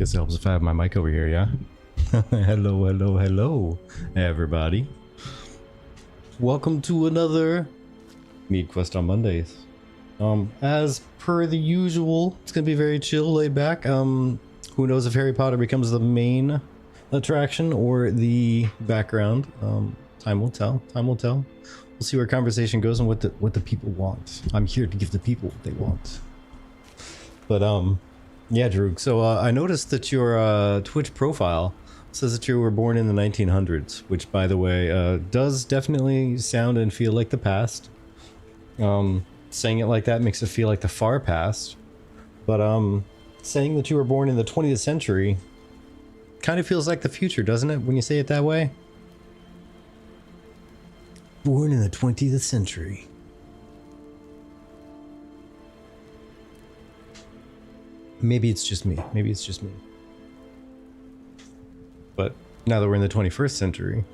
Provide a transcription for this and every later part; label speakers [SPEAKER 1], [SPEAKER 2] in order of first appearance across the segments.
[SPEAKER 1] Guess it helps if I have my mic over here, yeah? Hello, everybody. Welcome to another Mead Quest on Mondays. As per the usual, it's gonna be very chill, laid back. Who knows if Harry Potter becomes the main attraction or the background? Time will tell. Time will tell. We'll see where conversation goes and what the people want. I'm here to give the people what they want. But yeah, Drew. So I noticed that your Twitch profile says that you were born in the 1900s, which, by the way, does definitely sound and feel like the past. Saying it like that makes it feel like the far past. But saying that you were born in the 20th century kind of feels like the future, doesn't it, when you say it that way? Born in the 20th century. Maybe it's just me. Maybe it's just me. But now that we're in the 21st century,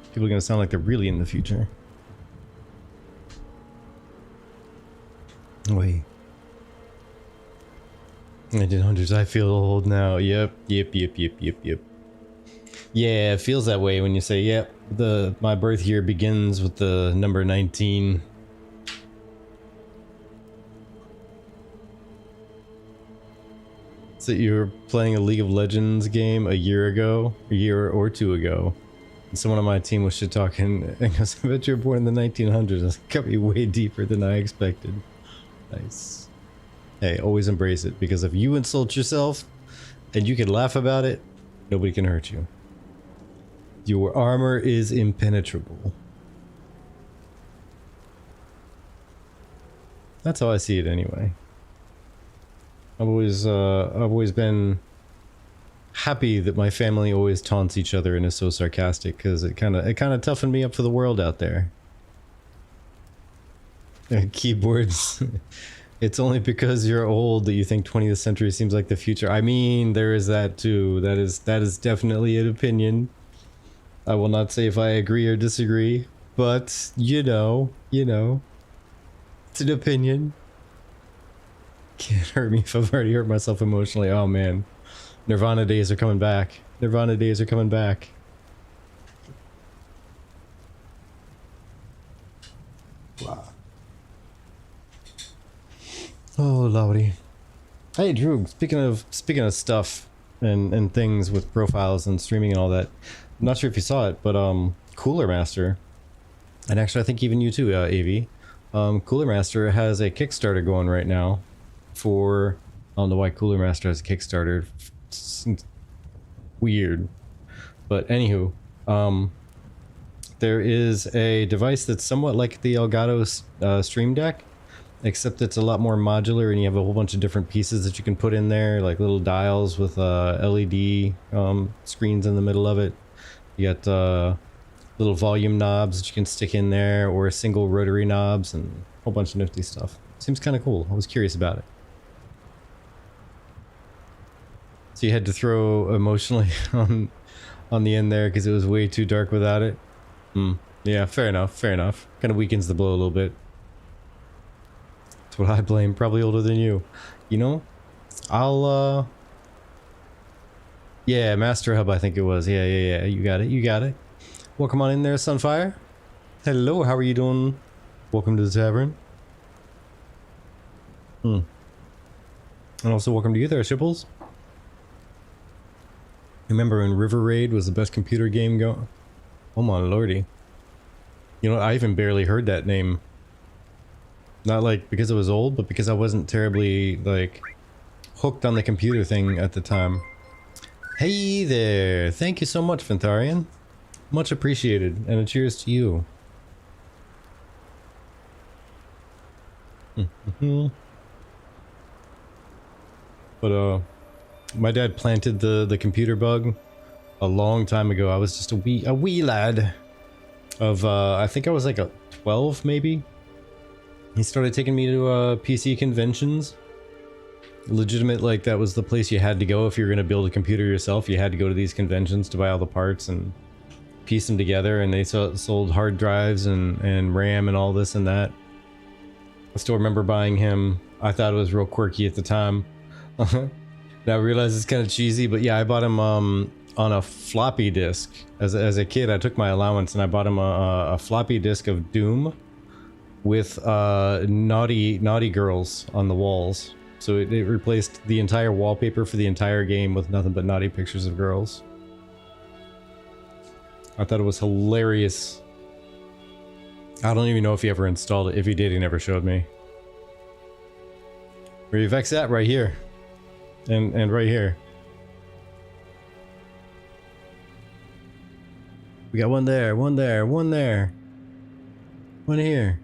[SPEAKER 1] people are going to sound like they're really in the future. Wait. 1900s, I feel old now. Yep. Yeah, it feels that way when you say, yep, my birth year begins with the number 19. So you were playing a League of Legends game a year or two ago, and someone on my team was shit talking and goes, I bet you were born in the 1900s. That's got me way deeper than I expected. Nice. Hey, always embrace it, because if you insult yourself and you can laugh about it, nobody can hurt you. Your armor is impenetrable. That's how I see it anyway. I've always been happy that my family always taunts each other and is so sarcastic, because it kind of toughened me up for the world out there. Keyboards. It's only because you're old that you think 20th century seems like the future. I mean, there is that too. That is definitely an opinion. I will not say if I agree or disagree, but you know, it's an opinion. Can't hurt me if I've already hurt myself emotionally. Oh man, Nirvana days are coming back. Nirvana days are coming back. Wow. Oh lordy. Hey Drew, speaking of stuff and things with profiles and streaming and all that, I'm not sure if you saw it, but Cooler Master, and actually I think even you too, AV, Cooler Master has a Kickstarter going right now for, I don't know why Cooler Master has a Kickstarter. It's weird. But anywho, there is a device that's somewhat like the Elgato Stream Deck, except it's a lot more modular, and you have a whole bunch of different pieces that you can put in there, like little dials with LED screens in the middle of it. You got little volume knobs that you can stick in there, or single rotary knobs, and a whole bunch of nifty stuff. Seems kind of cool. I was curious about it. So you had to throw emotionally on the end there because it was way too dark without it. Yeah, fair enough. Kind of weakens the blow a little bit. That's what I blame. Probably older than you. You know, I'll yeah, Master Hub, I think it was. Yeah. You got it. Welcome on in there, Sunfire. Hello, how are you doing? Welcome to the tavern. And also welcome to you there, Shipples. Remember when River Raid was the best computer game going? Oh my lordy. You know, I even barely heard that name. Not like because it was old, but because I wasn't terribly like hooked on the computer thing at the time. Hey there! Thank you so much, Fentharian. Much appreciated, and a cheers to you. But my dad planted the computer bug a long time ago. I was just a wee lad of I think I was like a 12 maybe. He started taking me to PC conventions. Legitimate, like that was the place you had to go if you were going to build a computer yourself. You had to go to these conventions to buy all the parts and piece them together, and they sold hard drives and RAM and all this and that. I still remember buying him. I thought it was real quirky at the time. Now I realize it's kind of cheesy, but yeah, I bought him on a floppy disk. As a kid, I took my allowance and I bought him a floppy disk of Doom with naughty girls on the walls. So it replaced the entire wallpaper for the entire game with nothing but naughty pictures of girls. I thought it was hilarious. I don't even know if he ever installed it. If he did, he never showed me. Where you vex at? Right here. And right here. We got one there, one there, one there. One here.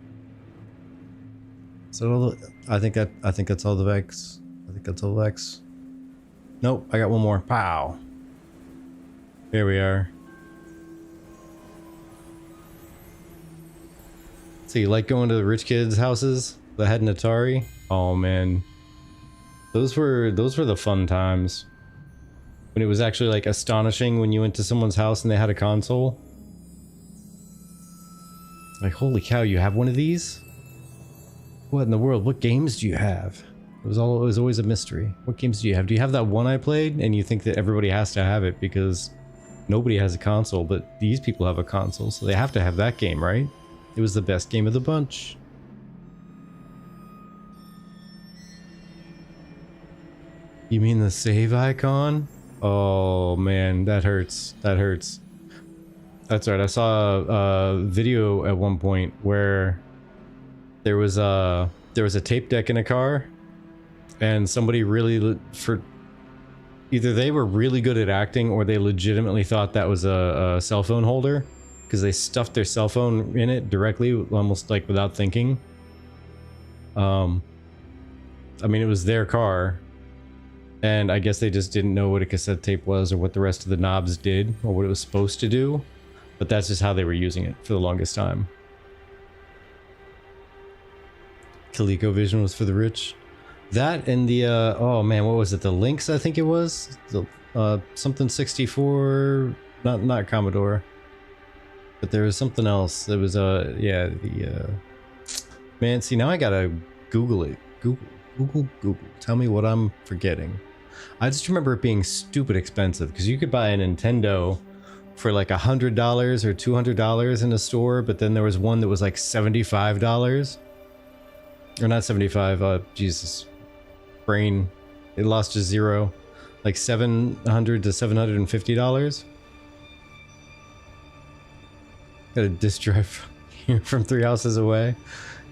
[SPEAKER 1] So I think that's all the vex. I think that's all the vex. Nope, I got one more. Pow. Here we are. So you like going to the rich kids' houses that had an Atari? Oh man. Those were the fun times. When it was actually like astonishing when you went to someone's house and they had a console. Like, holy cow, you have one of these? What in the world? What games do you have? It was always a mystery. What games do you have? Do you have that one I played? And you think that everybody has to have it because nobody has a console, but these people have a console, so they have to have that game, right? It was the best game of the bunch. You mean the save icon? Oh man, that hurts. That hurts. That's right. I saw a video at one point where there was a tape deck in a car, and somebody really either they were really good at acting or they legitimately thought that was a cell phone holder because they stuffed their cell phone in it directly, almost like without thinking. I mean, it was their car. And I guess they just didn't know what a cassette tape was or what the rest of the knobs did or what it was supposed to do. But that's just how they were using it for the longest time. ColecoVision was for the rich. That and the, oh man, what was it? The Lynx, I think it was? The, something 64, not Commodore. But there was something else. There was, yeah, the, man, see, now I gotta Google it. Google. Tell me what I'm forgetting. I just remember it being stupid expensive because you could buy a Nintendo for like $100 or $200 in a store, but then there was one that was like $75. Or not 75, Jesus. Brain. It lost to zero. Like $700 to $750. Got a disc drive here from 3 houses away.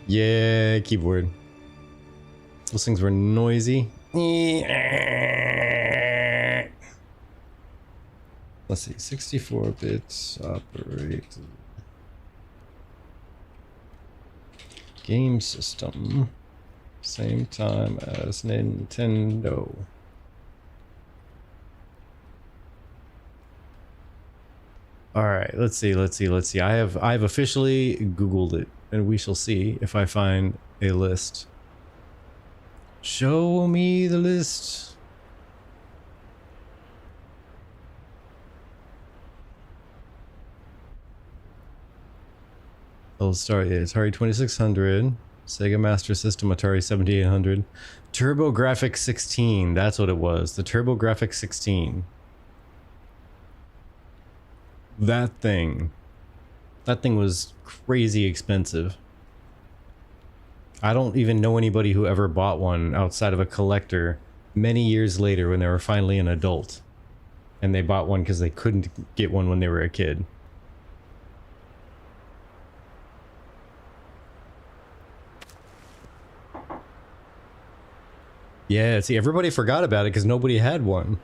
[SPEAKER 1] Yeah, keyboard. Those things were noisy. Let's see, 64 bits operated. Game system. Same time as Nintendo. Alright, let's see. I have officially Googled it, and we shall see if I find a list. Show me the list. I'll start. Yeah, Atari 2600, Sega Master System, Atari 7800, TurboGrafx 16. That's what it was. The TurboGrafx 16. That thing was crazy expensive. I don't even know anybody who ever bought one outside of a collector many years later when they were finally an adult. And they bought one because they couldn't get one when they were a kid. Yeah, see, everybody forgot about it because nobody had one.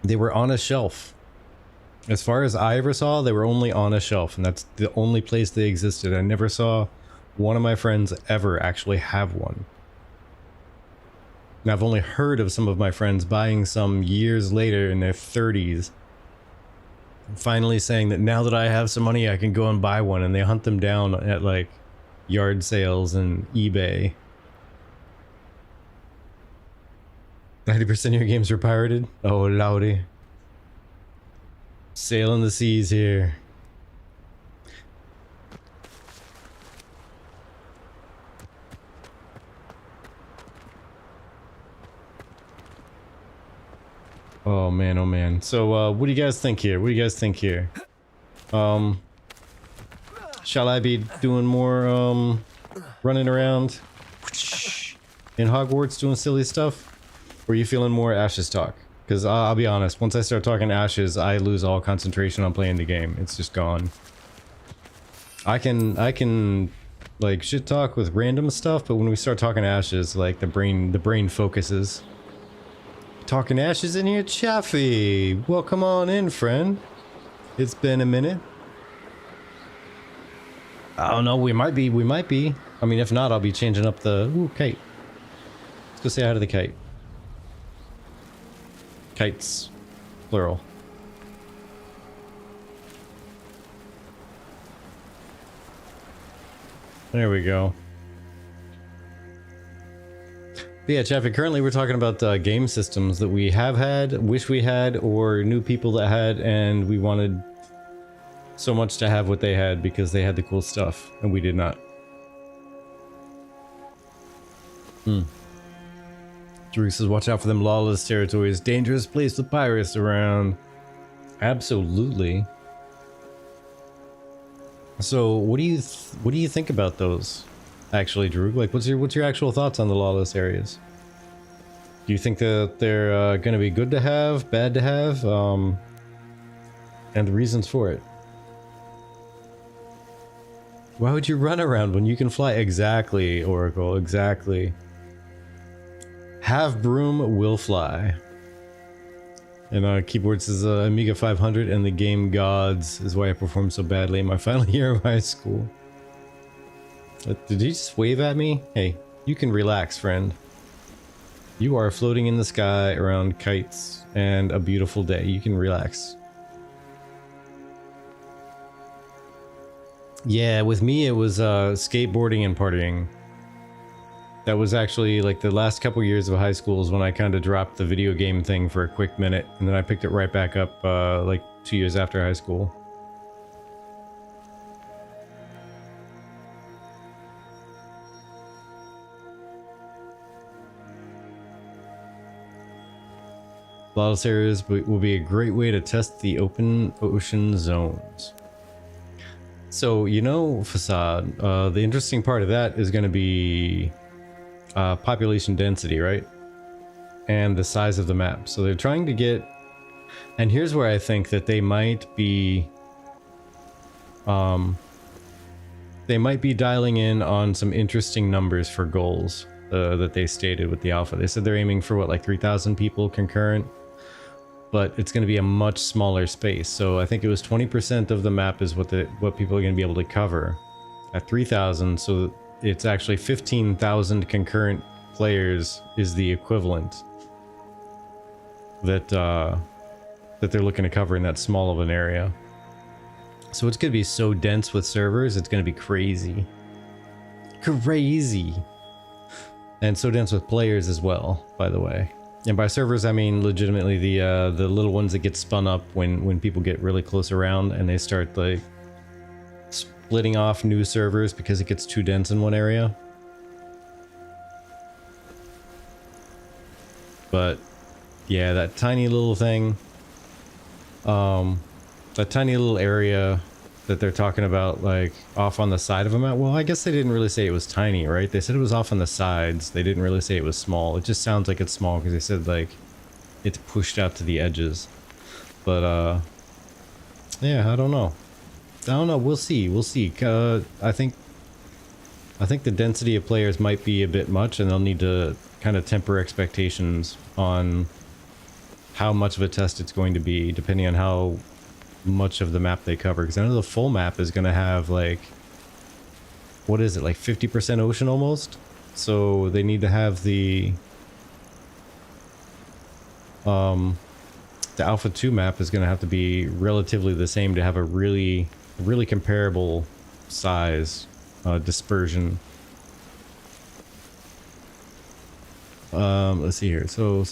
[SPEAKER 1] They were on a shelf. As far as I ever saw, they were only on a shelf, and that's the only place they existed. I never saw one of my friends ever actually have one. And I've only heard of some of my friends buying some years later in their 30s. Finally saying that now that I have some money, I can go and buy one, and they hunt them down at like yard sales and eBay. 90% of your games are pirated? Oh, lordy. Sailing the seas here. Oh man, oh man. So what do you guys think here? What do you guys think here? Shall I be doing more running around in Hogwarts doing silly stuff? Or are you feeling more Ashes talk? Because I'll be honest, once I start talking Ashes, I lose all concentration on playing the game. It's just gone. I can like shit talk with random stuff, but when we start talking Ashes, like the brain focuses. Talking Ashes in here, Chaffee. Welcome on in, friend. It's been a minute. I don't know, we might be. I mean, if not, I'll be changing up the... Ooh, kite. Let's go say hi to the kite. Kites. Plural. There we go. But yeah, Chaffee, currently we're talking about game systems that we have had, wish we had, or knew people that had, and we wanted so much to have what they had because they had the cool stuff, and we did not. Drew says, watch out for them lawless territories. Dangerous place with pirates around. Absolutely. So, what do you think about those? Actually, Drew, like, what's your actual thoughts on the lawless areas? Do you think that they're going to be good to have, bad to have, and the reasons for it? Why would you run around when you can fly? Exactly, Oracle, exactly. Have broom, will fly. And keyboard says Amiga 500 and the game gods is why I performed so badly in my final year of high school. Did he just wave at me? Hey, you can relax, friend. You are floating in the sky around kites and a beautiful day. You can relax. Yeah, with me it was skateboarding and partying. That was actually like the last couple years of high school is when I kind of dropped the video game thing for a quick minute, and then I picked it right back up like 2 years after high school. Lawless areas will be a great way to test the open ocean zones. So, you know, Facade, the interesting part of that is going to be population density, right? And the size of the map. So they're trying to get... And here's where I think that they might be... they might be dialing in on some interesting numbers for goals that they stated with the alpha. They said they're aiming for, what, like 3,000 people concurrent? But it's going to be a much smaller space. So I think it was 20% of the map is what people are going to be able to cover at 3,000. So it's actually 15,000 concurrent players is the equivalent that that they're looking to cover in that small of an area. So it's going to be so dense with servers, it's going to be crazy. Crazy. And so dense with players as well, by the way. And by servers, I mean legitimately the little ones that get spun up when people get really close around and they start like splitting off new servers because it gets too dense in one area. But yeah, that tiny little thing, that tiny little area that they're talking about, like off on the side of a map. Well, I guess they didn't really say it was tiny, right? They said it was off on the sides. They didn't really say it was small. It just sounds like it's small because they said like it's pushed out to the edges. But yeah, I don't know. We'll see. I think the density of players might be a bit much, and they'll need to kind of temper expectations on how much of a test it's going to be, depending on how much of the map they cover. Because I know the full map is going to have like, what is it, like 50% ocean almost? So they need to have the Alpha 2 map is going to have to be relatively the same to have a really comparable size dispersion. Let's see here. So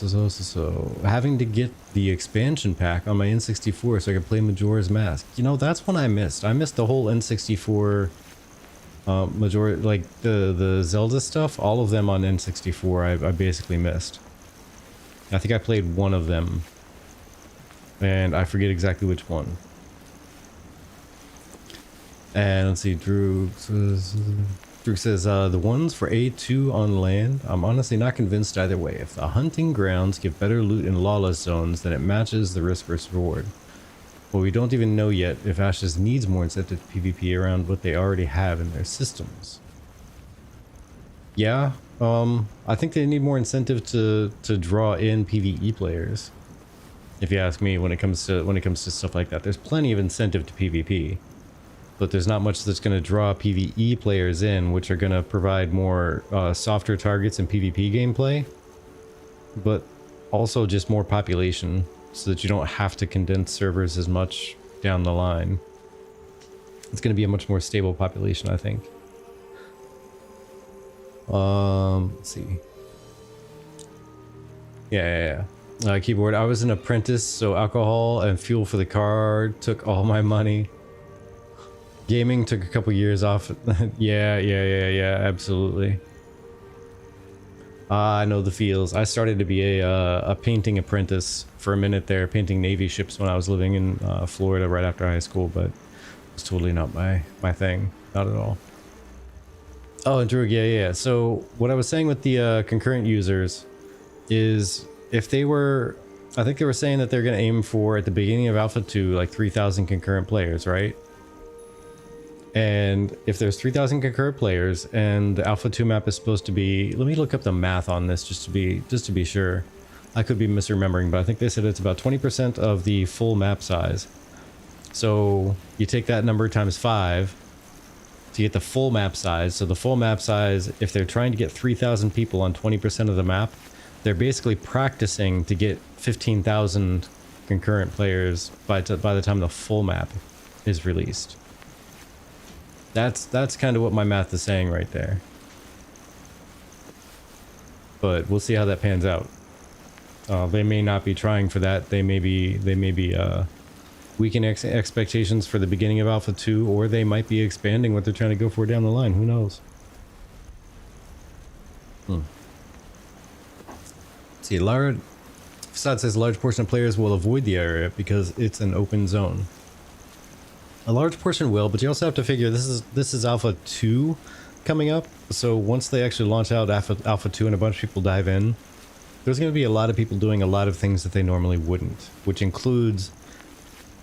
[SPEAKER 1] having to get the expansion pack on my N64 so I can play Majora's Mask. You know, that's one I missed. I missed the whole N64 Majora, like the Zelda stuff, all of them on N64 I basically missed. I think I played one of them and I forget exactly which one. And let's see, Drew says the ones for A2 on land. I'm honestly not convinced either way. If the hunting grounds give better loot in lawless zones, then it matches the risk versus reward. Well, we don't even know yet if Ashes needs more incentive PvP around what they already have in their systems. Yeah, I think they need more incentive to draw in PvE players. If you ask me, when it comes to stuff like that, there's plenty of incentive to PvP, but there's not much that's going to draw PvE players in, which are going to provide more softer targets in PvP gameplay, but also just more population, so that you don't have to condense servers as much down the line. It's going to be a much more stable population, I think. Let's see. Yeah. Keyboard. I was an apprentice, so alcohol and fuel for the car took all my money. Gaming took a couple years off. yeah, absolutely. I know the feels. I started to be a painting apprentice for a minute there, painting Navy ships when I was living in Florida right after high school, but it was totally not my thing. Not at all. Oh, and Drew, yeah. So what I was saying with the concurrent users is if they were, I think they were saying that they're going to aim for, at the beginning of Alpha 2, like 3,000 concurrent players, right? And if there's 3,000 concurrent players and the Alpha 2 map is supposed to be, let me look up the math on this just to be sure. I could be misremembering, but I think they said it's about 20% of the full map size. So you take that number times 5 to get the full map size. So the full map size, if they're trying to get 3,000 people on 20% of the map, they're basically practicing to get 15,000 concurrent players by the time the full map is released. That's kind of what my math is saying right there. But we'll see how that pans out. They may not be trying for that. They may be weakening expectations for the beginning of Alpha 2, or they might be expanding what they're trying to go for down the line. Who knows? Let's see, Facade says a large portion of players will avoid the area because it's an open zone. A large portion will, but you also have to figure this is Alpha 2 coming up. So once they actually launch out Alpha 2 and a bunch of people dive in, there's going to be a lot of people doing a lot of things that they normally wouldn't, which includes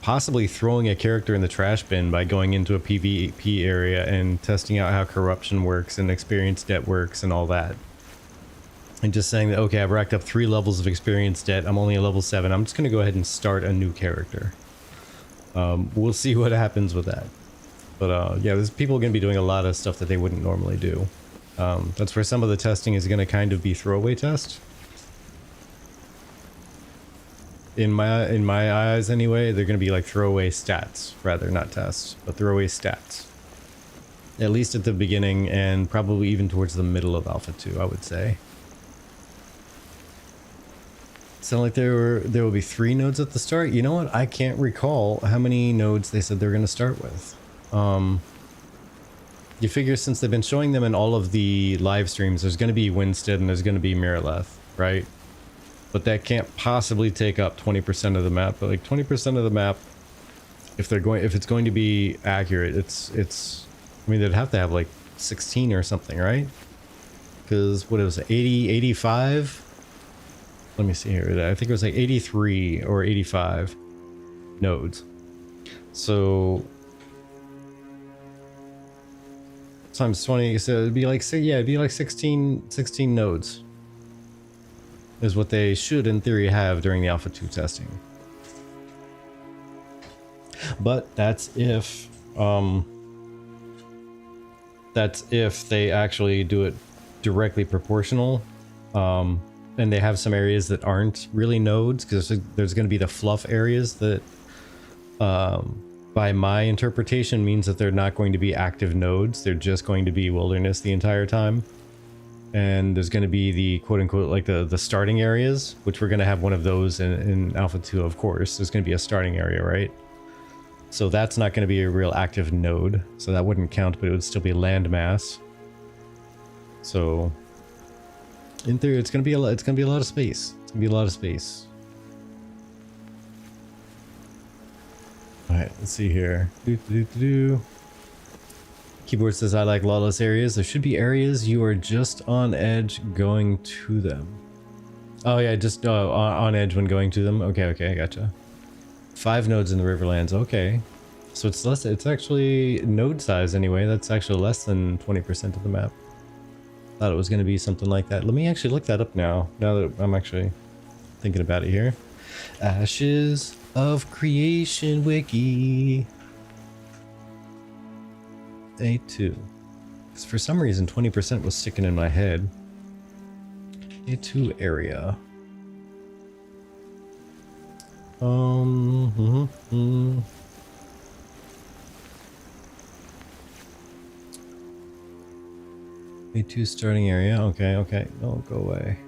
[SPEAKER 1] possibly throwing a character in the trash bin by going into a PvP area and testing out how corruption works and experience debt works and all that. And just saying that, okay, I've racked up 3 levels of experience debt, I'm only a level 7, I'm just going to go ahead and start a new character. We'll see what happens with that. But yeah, there's people going to be doing a lot of stuff that they wouldn't normally do. That's where some of the testing is going to kind of be throwaway test. In my eyes anyway, they're going to be like throwaway stats, rather, not tests, but throwaway stats. At least at the beginning and probably even towards the middle of Alpha 2, I would say. Sound like there will be 3 nodes at the start. You know what? I can't recall how many nodes they said they're going to start with. You figure since they've been showing them in all of the live streams, there's going to be Winstead and there's going to be Miraleth, right? But that can't possibly take up 20% of the map. But like 20% of the map, if it's going to be accurate, it's. I mean, they'd have to have like 16 or something, right? Because what it was, 80, 85. Let me see here. I think it was like 83 or 85 nodes. So times 20, so it'd be like, it'd be like 16 nodes is what they should in theory have during the Alpha 2 testing. But that's if they actually do it directly proportional. And they have some areas that aren't really nodes, because there's going to be the fluff areas that, by my interpretation, means that they're not going to be active nodes. They're just going to be wilderness the entire time. And there's going to be the quote-unquote, like the starting areas, which we're going to have one of those in Alpha 2, of course. There's going to be a starting area, right? So that's not going to be a real active node. So that wouldn't count, but it would still be landmass. So in theory, it's gonna be a lot of space. It's gonna be a lot of space. right, let's see here. Keyboard says I like lawless areas. There should be areas you are just on edge going to them. Oh yeah, just on edge when going to them. Okay, okay, I gotcha. 5 nodes in the Riverlands. Okay, so it's less. It's actually node size anyway. That's actually less than 20% of the map. Thought it was going to be something like that. Let me actually look that up now. Now that I'm actually thinking about it here. Ashes of Creation Wiki. A2. Because for some reason 20% was sticking in my head. A2 area. A2 starting area. Okay, okay. No, go away.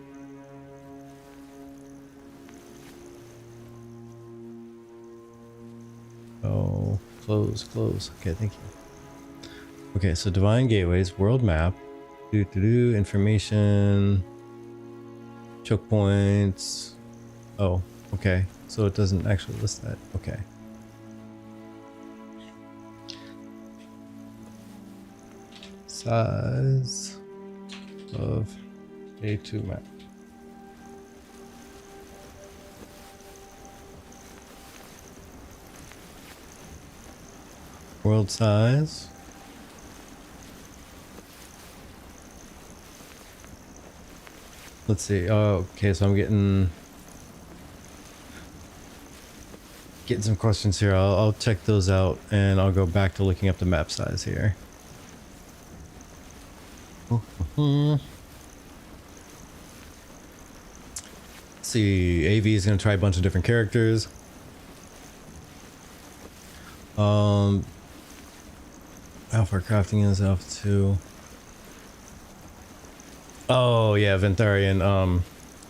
[SPEAKER 1] Oh, close, close. Okay, thank you. Okay, so Divine Gateways, world map, information, choke points. Oh, okay. So it doesn't actually list that. Okay. Size of A2 map. World size. Let's see. Oh, okay, so I'm getting some questions here. I'll check those out and I'll go back to looking up the map size here. Let's see, AV is going to try a bunch of different characters. Alpha crafting is Alpha 2. Oh yeah, Ventharian.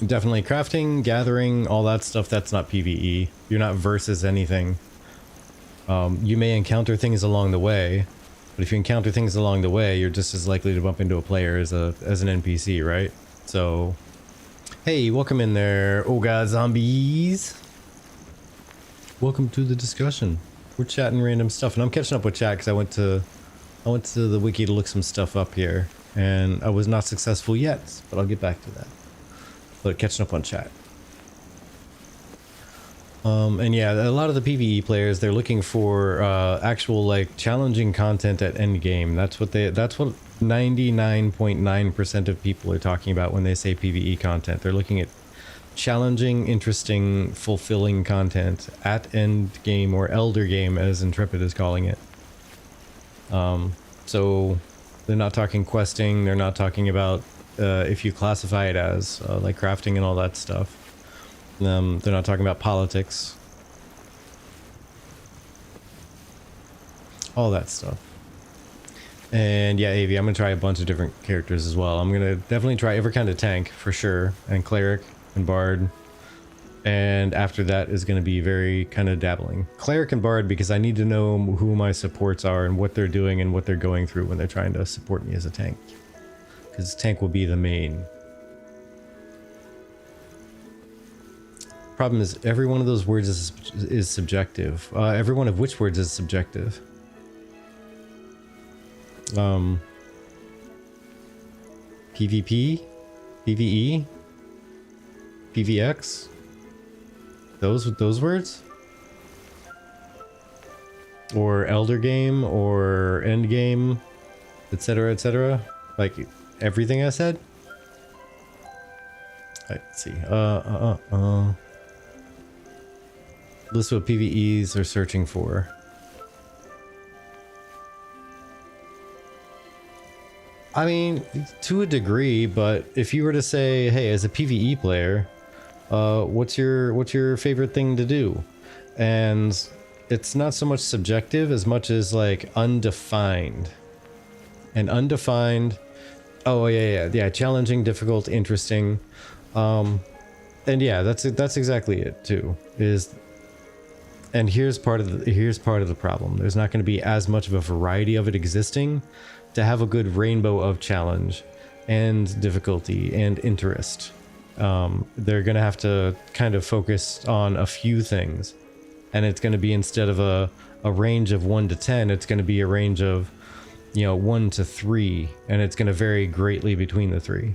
[SPEAKER 1] Definitely crafting, gathering, all that stuff, that's not PvE. You're not versus anything. You may encounter things along the way, but if you encounter things along the way, you're just as likely to bump into a player as an NPC, right? So, hey, welcome in there, oh god zombies. Welcome to the discussion. We're chatting random stuff, and I'm catching up with chat because I went to the wiki to look some stuff up here, and I was not successful yet, but I'll get back to that. But catching up on chat. And yeah, a lot of the PvE players, they're looking for actual like challenging content at end game. That's what 99.9% of people are talking about when they say PvE content. They're looking at challenging, interesting, fulfilling content at end game, or elder game as Intrepid is calling it. So they're not talking questing, they're not talking about if you classify it as like crafting and all that stuff. They're not talking about politics, all that stuff. And yeah, AV, I'm gonna try a bunch of different characters as well. I'm gonna definitely try every kind of tank for sure, and cleric and bard, and after that is going to be very kind of dabbling cleric and bard, because I need to know who my supports are and what they're doing and what they're going through when they're trying to support me as a tank, because tank will be the main. Problem is, every one of those words is subjective. Every one of which words is subjective. PvP, PvE, PvX, those words, or elder game, or end game, etc., etc. Like everything I said. Let's see. List what PvEs are searching for. I mean, to a degree, but if you were to say, hey, as a PvE player, what's your favorite thing to do? And it's not so much subjective as much as like undefined. And undefined, oh yeah, challenging, difficult, interesting. And yeah, that's exactly it too. And here's part of the problem. There's not going to be as much of a variety of it existing to have a good rainbow of challenge and difficulty and interest. They're going to have to kind of focus on a few things and it's going to be, instead of a range of 1 to 10, it's going to be a range of, you know, 1 to 3, and it's going to vary greatly between the three.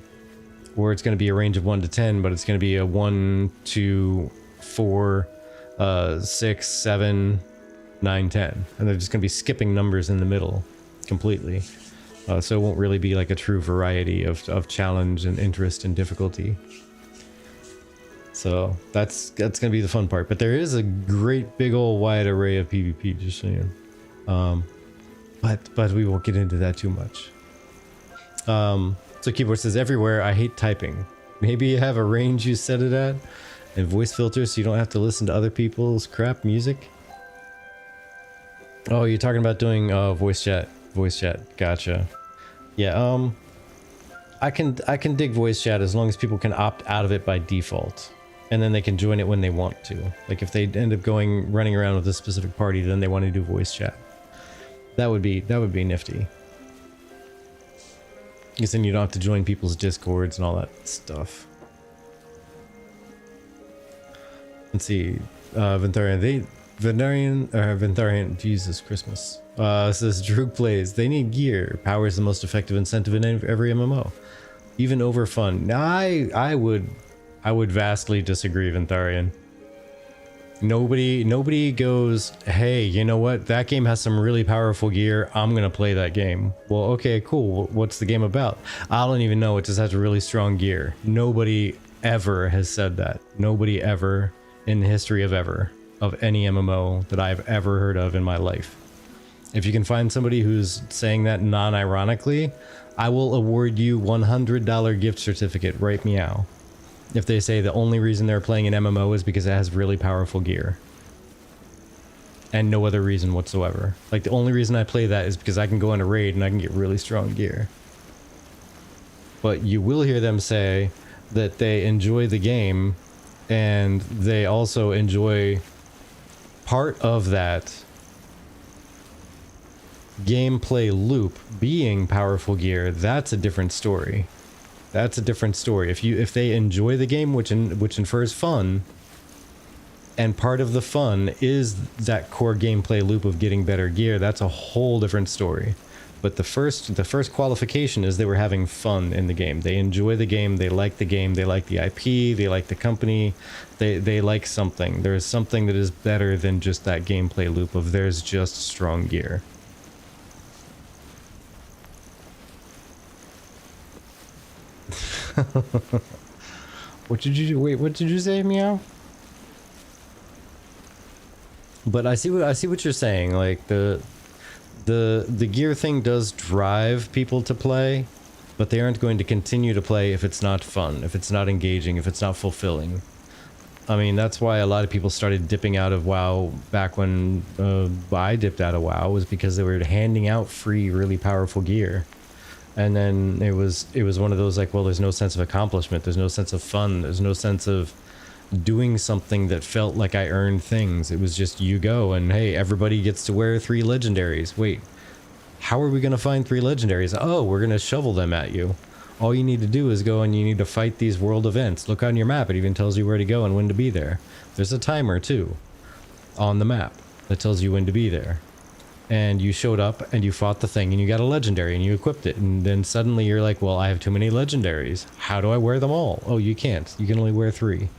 [SPEAKER 1] Or it's going to be a range of 1 to 10, but it's going to be a 1 to 4, 6, 7, 9, 10, and they're just going to be skipping numbers in the middle completely. So it won't really be like a true variety of challenge and interest and difficulty. So that's gonna be the fun part. But there is a great big old wide array of PvP, just saying. But we won't get into that too much. So keyboard says, everywhere, I hate typing. Maybe you have a range you set it at, and voice filters so you don't have to listen to other people's crap music. Oh, you're talking about doing voice chat. Voice chat, gotcha. Yeah, I can dig voice chat as long as people can opt out of it by default, and then they can join it when they want to. Like if they end up running around with a specific party, then they want to do voice chat. That would be nifty. Because then you don't have to join people's discords and all that stuff. Let's see, Ventharian, Jesus Christmas. Says Droog plays. They need gear. Power is the most effective incentive in every MMO, even over fun. I would vastly disagree, Ventharian. Nobody goes, hey, you know what? That game has some really powerful gear. I'm gonna play that game. Well, okay, cool. What's the game about? I don't even know. It just has really strong gear. Nobody ever has said that. Nobody ever in the history of any MMO that I've ever heard of in my life. If you can find somebody who's saying that non-ironically, I will award you $100 gift certificate right meow. If they say the only reason they're playing an MMO is because it has really powerful gear. And no other reason whatsoever. Like the only reason I play that is because I can go on a raid and I can get really strong gear. But you will hear them say that they enjoy the game and they also enjoy part of that gameplay loop being powerful gear. That's a different story. That's a different story. If they enjoy the game, which infers fun, and part of the fun is that core gameplay loop of getting better gear, that's a whole different story. But the first qualification is they were having fun in the game. They enjoy the game, they like the game, they like the IP, they like the company, they like something. There's something that is better than just that gameplay loop of there's just strong gear. What did you say, meow? But I see what you're saying. Like the gear thing does drive people to play, but they aren't going to continue to play if it's not fun, if it's not engaging, if it's not fulfilling. I mean, that's why a lot of people started dipping out of WoW back when I dipped out of WoW, was because they were handing out free, really powerful gear. And then it was one of those like, well, there's no sense of accomplishment, there's no sense of fun, there's no sense of doing something that felt like I earned things. It was just you go and hey, everybody gets to wear 3 legendaries. Wait, how are we gonna find 3 legendaries? Oh, we're gonna shovel them at you. All you need to do is go and you need to fight these world events. Look on your map, it even tells you where to go and when to be there. There's a timer too on the map that tells you when to be there. And you showed up and you fought the thing and you got a legendary and you equipped it, and then suddenly you're like, well, I have too many legendaries. How do I wear them all? Oh, you can't. You can only wear 3.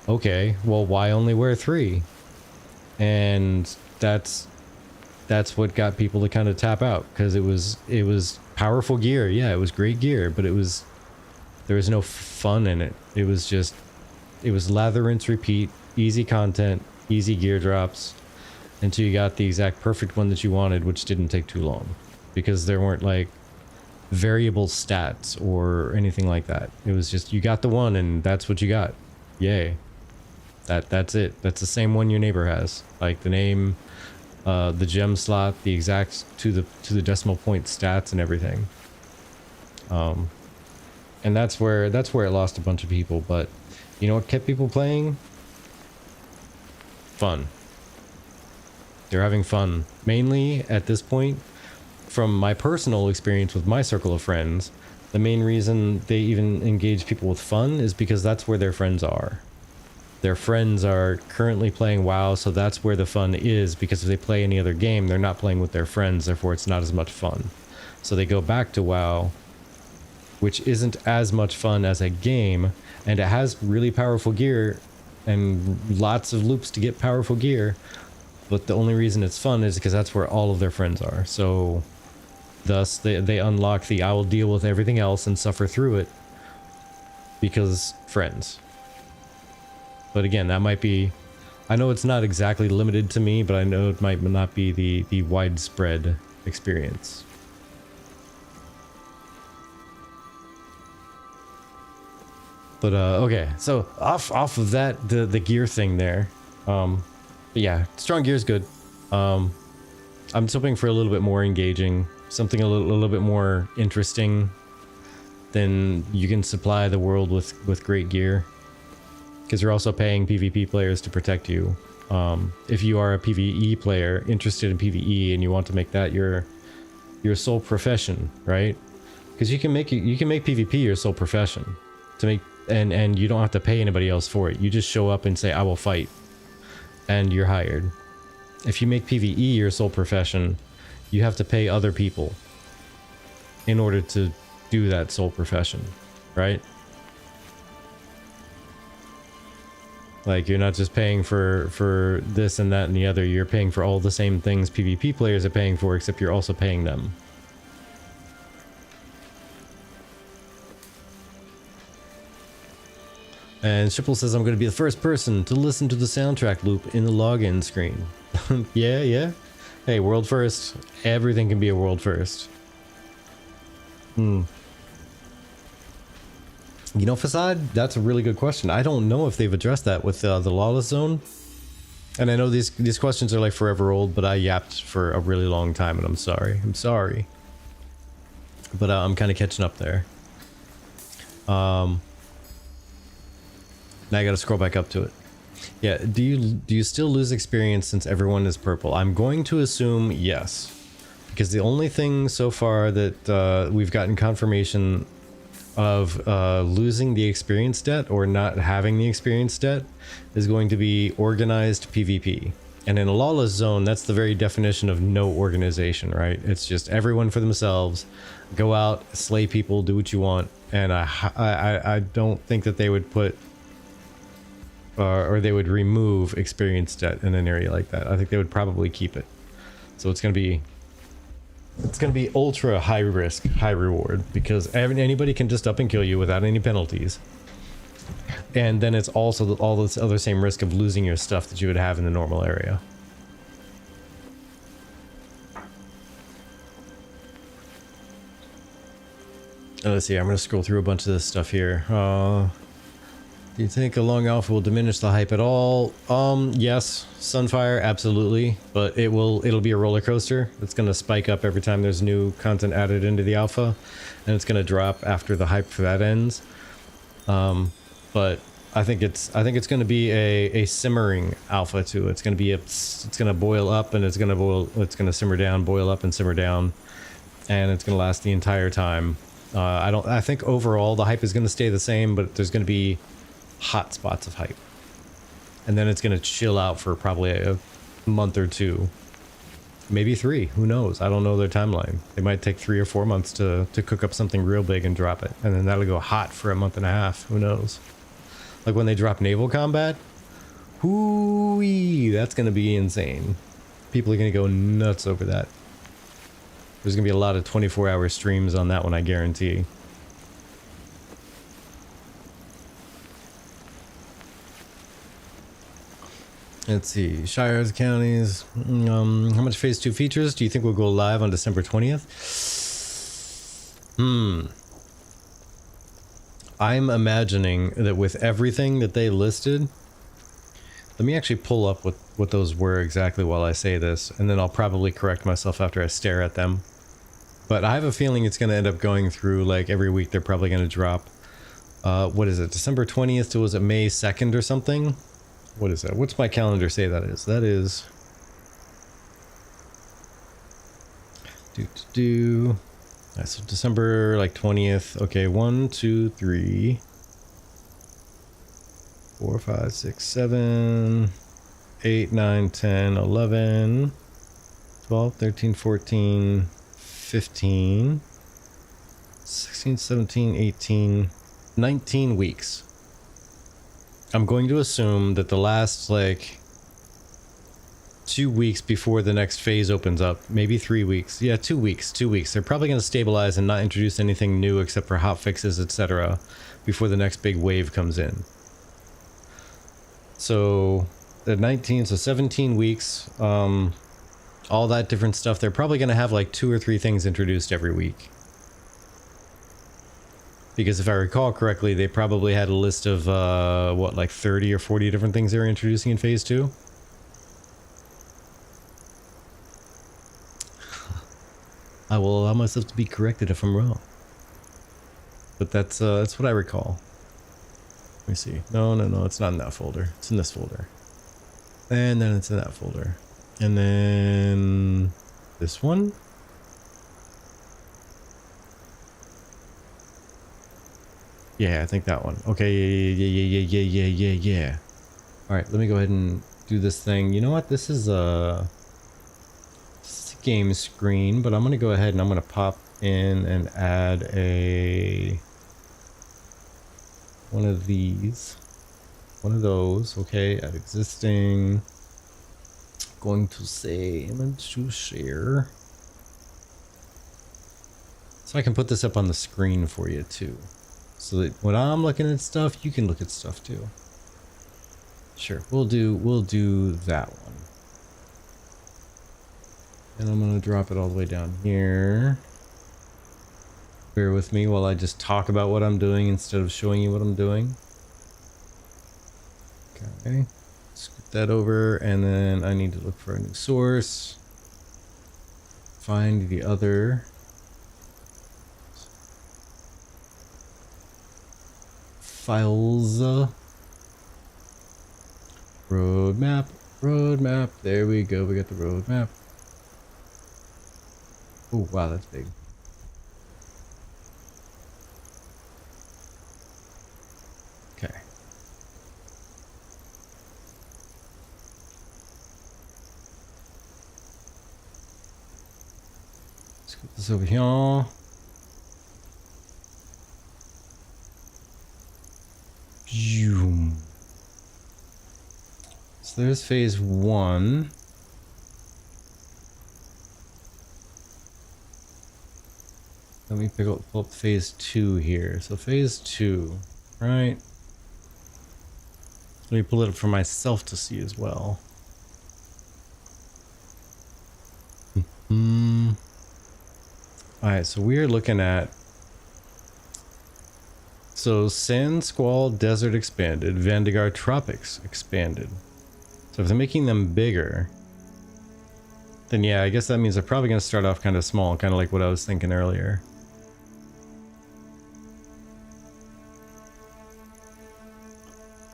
[SPEAKER 1] Okay, well, why only wear 3? And that's what got people to kind of tap out, because it was powerful gear. Yeah, it was great gear, but there was no fun in it. It was lather, rinse, repeat, easy content, easy gear drops, until you got the exact perfect one that you wanted, which didn't take too long, because there weren't like variable stats or anything like that. It was just you got the one and that's what you got. Yay. That's it. That's the same one your neighbor has. Like the name, the gem slot, the exact to the decimal point stats and everything. And that's where it lost a bunch of people. But you know what kept people playing? Fun. They're having fun. Mainly at this point, from my personal experience with my circle of friends, the main reason they even engage people with fun is because that's where their friends are. their friends are currently playing WoW, so that's where the fun is, because if they play any other game, they're not playing with their friends, therefore it's not as much fun. So they go back to WoW, which isn't as much fun as a game, and it has really powerful gear and lots of loops to get powerful gear, but the only reason it's fun is because that's where all of their friends are. So thus they unlock the I will deal with everything else and suffer through it because friends. But again, that might be, I know it's not exactly limited to me, but I know it might not be the widespread experience. But okay, so off of that, the gear thing there, but yeah, strong gear is good. I'm just hoping for a little bit more engaging, something a little bit more interesting than you can supply the world with great gear, because you're also paying PvP players to protect you. If you are a PvE player interested in PvE and you want to make that your sole profession, right? Because you can make PvP your sole profession to make. And you don't have to pay anybody else for it. You just show up and say, I will fight. And you're hired. If you make PvE your sole profession, you have to pay other people in order to do that sole profession, right? Like, you're not just paying for this and that and the other. You're paying for all the same things PvP players are paying for, except you're also paying them. And Shipple says, I'm going to be the first person to listen to the soundtrack loop in the login screen. Yeah. Hey, world first. Everything can be a world first. You know, Facade, that's a really good question. I don't know if they've addressed that with the Lawless Zone. And I know these questions are like forever old, but I yapped for a really long time, and I'm sorry. I'm sorry. But I'm kind of catching up there. Now I gotta scroll back up to it. Yeah, do you still lose experience since everyone is purple? I'm going to assume yes. Because the only thing so far that we've gotten confirmation of losing the experience debt or not having the experience debt is going to be organized PvP. And in a lawless zone, that's the very definition of no organization, right? It's just everyone for themselves. Go out, slay people, do what you want. And I don't think that they would put... or they would remove experience debt in an area like that. I think they would probably keep it. So it's gonna be ultra high risk, high reward, because anybody can just up and kill you without any penalties. And then it's also all this other same risk of losing your stuff that you would have in the normal area. Let's see, I'm gonna scroll through a bunch of this stuff here. Do you think a long alpha will diminish the hype at all? Yes, Sunfire, absolutely, but it'll be a roller coaster. It's gonna spike up every time there's new content added into the alpha, and it's gonna drop after the hype for that ends. But I think it's gonna be a simmering alpha too. It's gonna boil up and it's gonna simmer down, boil up and simmer down, and it's gonna last the entire time. I think overall the hype is gonna stay the same, but there's gonna be hot spots of hype, and then it's going to chill out for probably a month or two, maybe 3, who knows. I don't know their timeline. They might take 3 or 4 months to cook up something real big and drop it, and then that'll go hot for a month and a half, who knows. Like when they drop naval combat, hoo-wee, that's going to be insane. People are going to go nuts over that. There's going to be a lot of 24-hour streams on that one, I guarantee. Let's see, shires, counties. How much phase 2 features do you think will go live on December 20th? I'm imagining that with everything that they listed, let me actually pull up what those were exactly while I say this, and then I'll probably correct myself after I stare at them. But I have a feeling it's going to end up going through, like, every week they're probably going to drop. What is it, December 20th to, was it May 2nd or something? What is that? What's my calendar say that is? That is... Alright, so December, like, 20th. Okay, 1, 2, 3... 4, 5, 6, 7, 8, 9, 10, 11, 12, 13, 14, 15, 16, 17, 18, 19 weeks. I'm going to assume that the last like 2 weeks before the next phase opens up, maybe 3 weeks. Yeah, 2 weeks. 2 weeks. They're probably going to stabilize and not introduce anything new except for hot fixes, etc. before the next big wave comes in. So at 19, so 17 weeks, all that different stuff. They're probably going to have like 2 or 3 things introduced every week. Because if I recall correctly, they probably had a list of, what, like 30 or 40 different things they were introducing in Phase 2? I will allow myself to be corrected if I'm wrong. But that's what I recall. Let me see. No, it's not in that folder. It's in this folder. And then it's in that folder. And then this one? Yeah, I think that one. Okay, yeah. All right, let me go ahead and do this thing. You know what? This is a game screen, but I'm going to go ahead and I'm going to pop in and add one of these. One of those. Okay, add existing. Going to say image to share. So I can put this up on the screen for you too. So that when I'm looking at stuff, you can look at stuff too. Sure, we'll do that one. And I'm gonna drop it all the way down here. Bear with me while I just talk about what I'm doing instead of showing you what I'm doing. Okay, scoot that over, and then I need to look for a new source. Find the other files. Roadmap. There we go. We got the roadmap. Oh, wow, that's big. Okay. Let's get this over here. So there's phase 1. Let me pull up phase 2 here. So phase 2, right? Let me pull it up for myself to see as well. Alright, so we're looking at... So Sand Squall Desert expanded, Vandegar Tropics expanded. So if they're making them bigger, then yeah, I guess that means they're probably going to start off kind of small, kind of like what I was thinking earlier.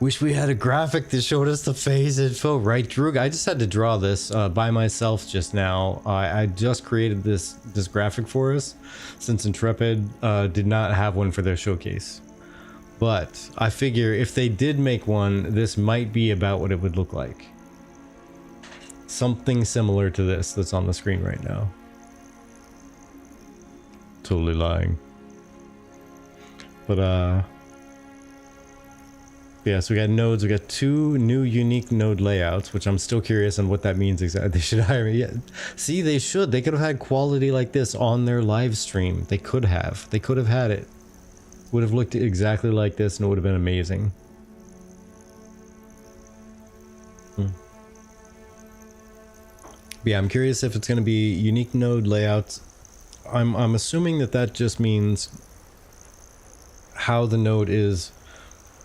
[SPEAKER 1] Wish we had a graphic that showed us the phase info, right, Droog? I just had to draw this by myself just now. I just created this graphic for us, since Intrepid did not have one for their showcase. But I figure if they did make one, this might be about what it would look like. Something similar to this that's on the screen right now. Totally lying. But yeah, so we got nodes. We got 2 new unique node layouts, which I'm still curious on what that means exactly. They should hire me. Yeah. See, they should. They could have had quality like this on their live stream. They could have. They could have had it. Would have looked exactly like this and it would have been amazing. Yeah, I'm curious if it's going to be unique node layouts. I'm assuming that just means how the node is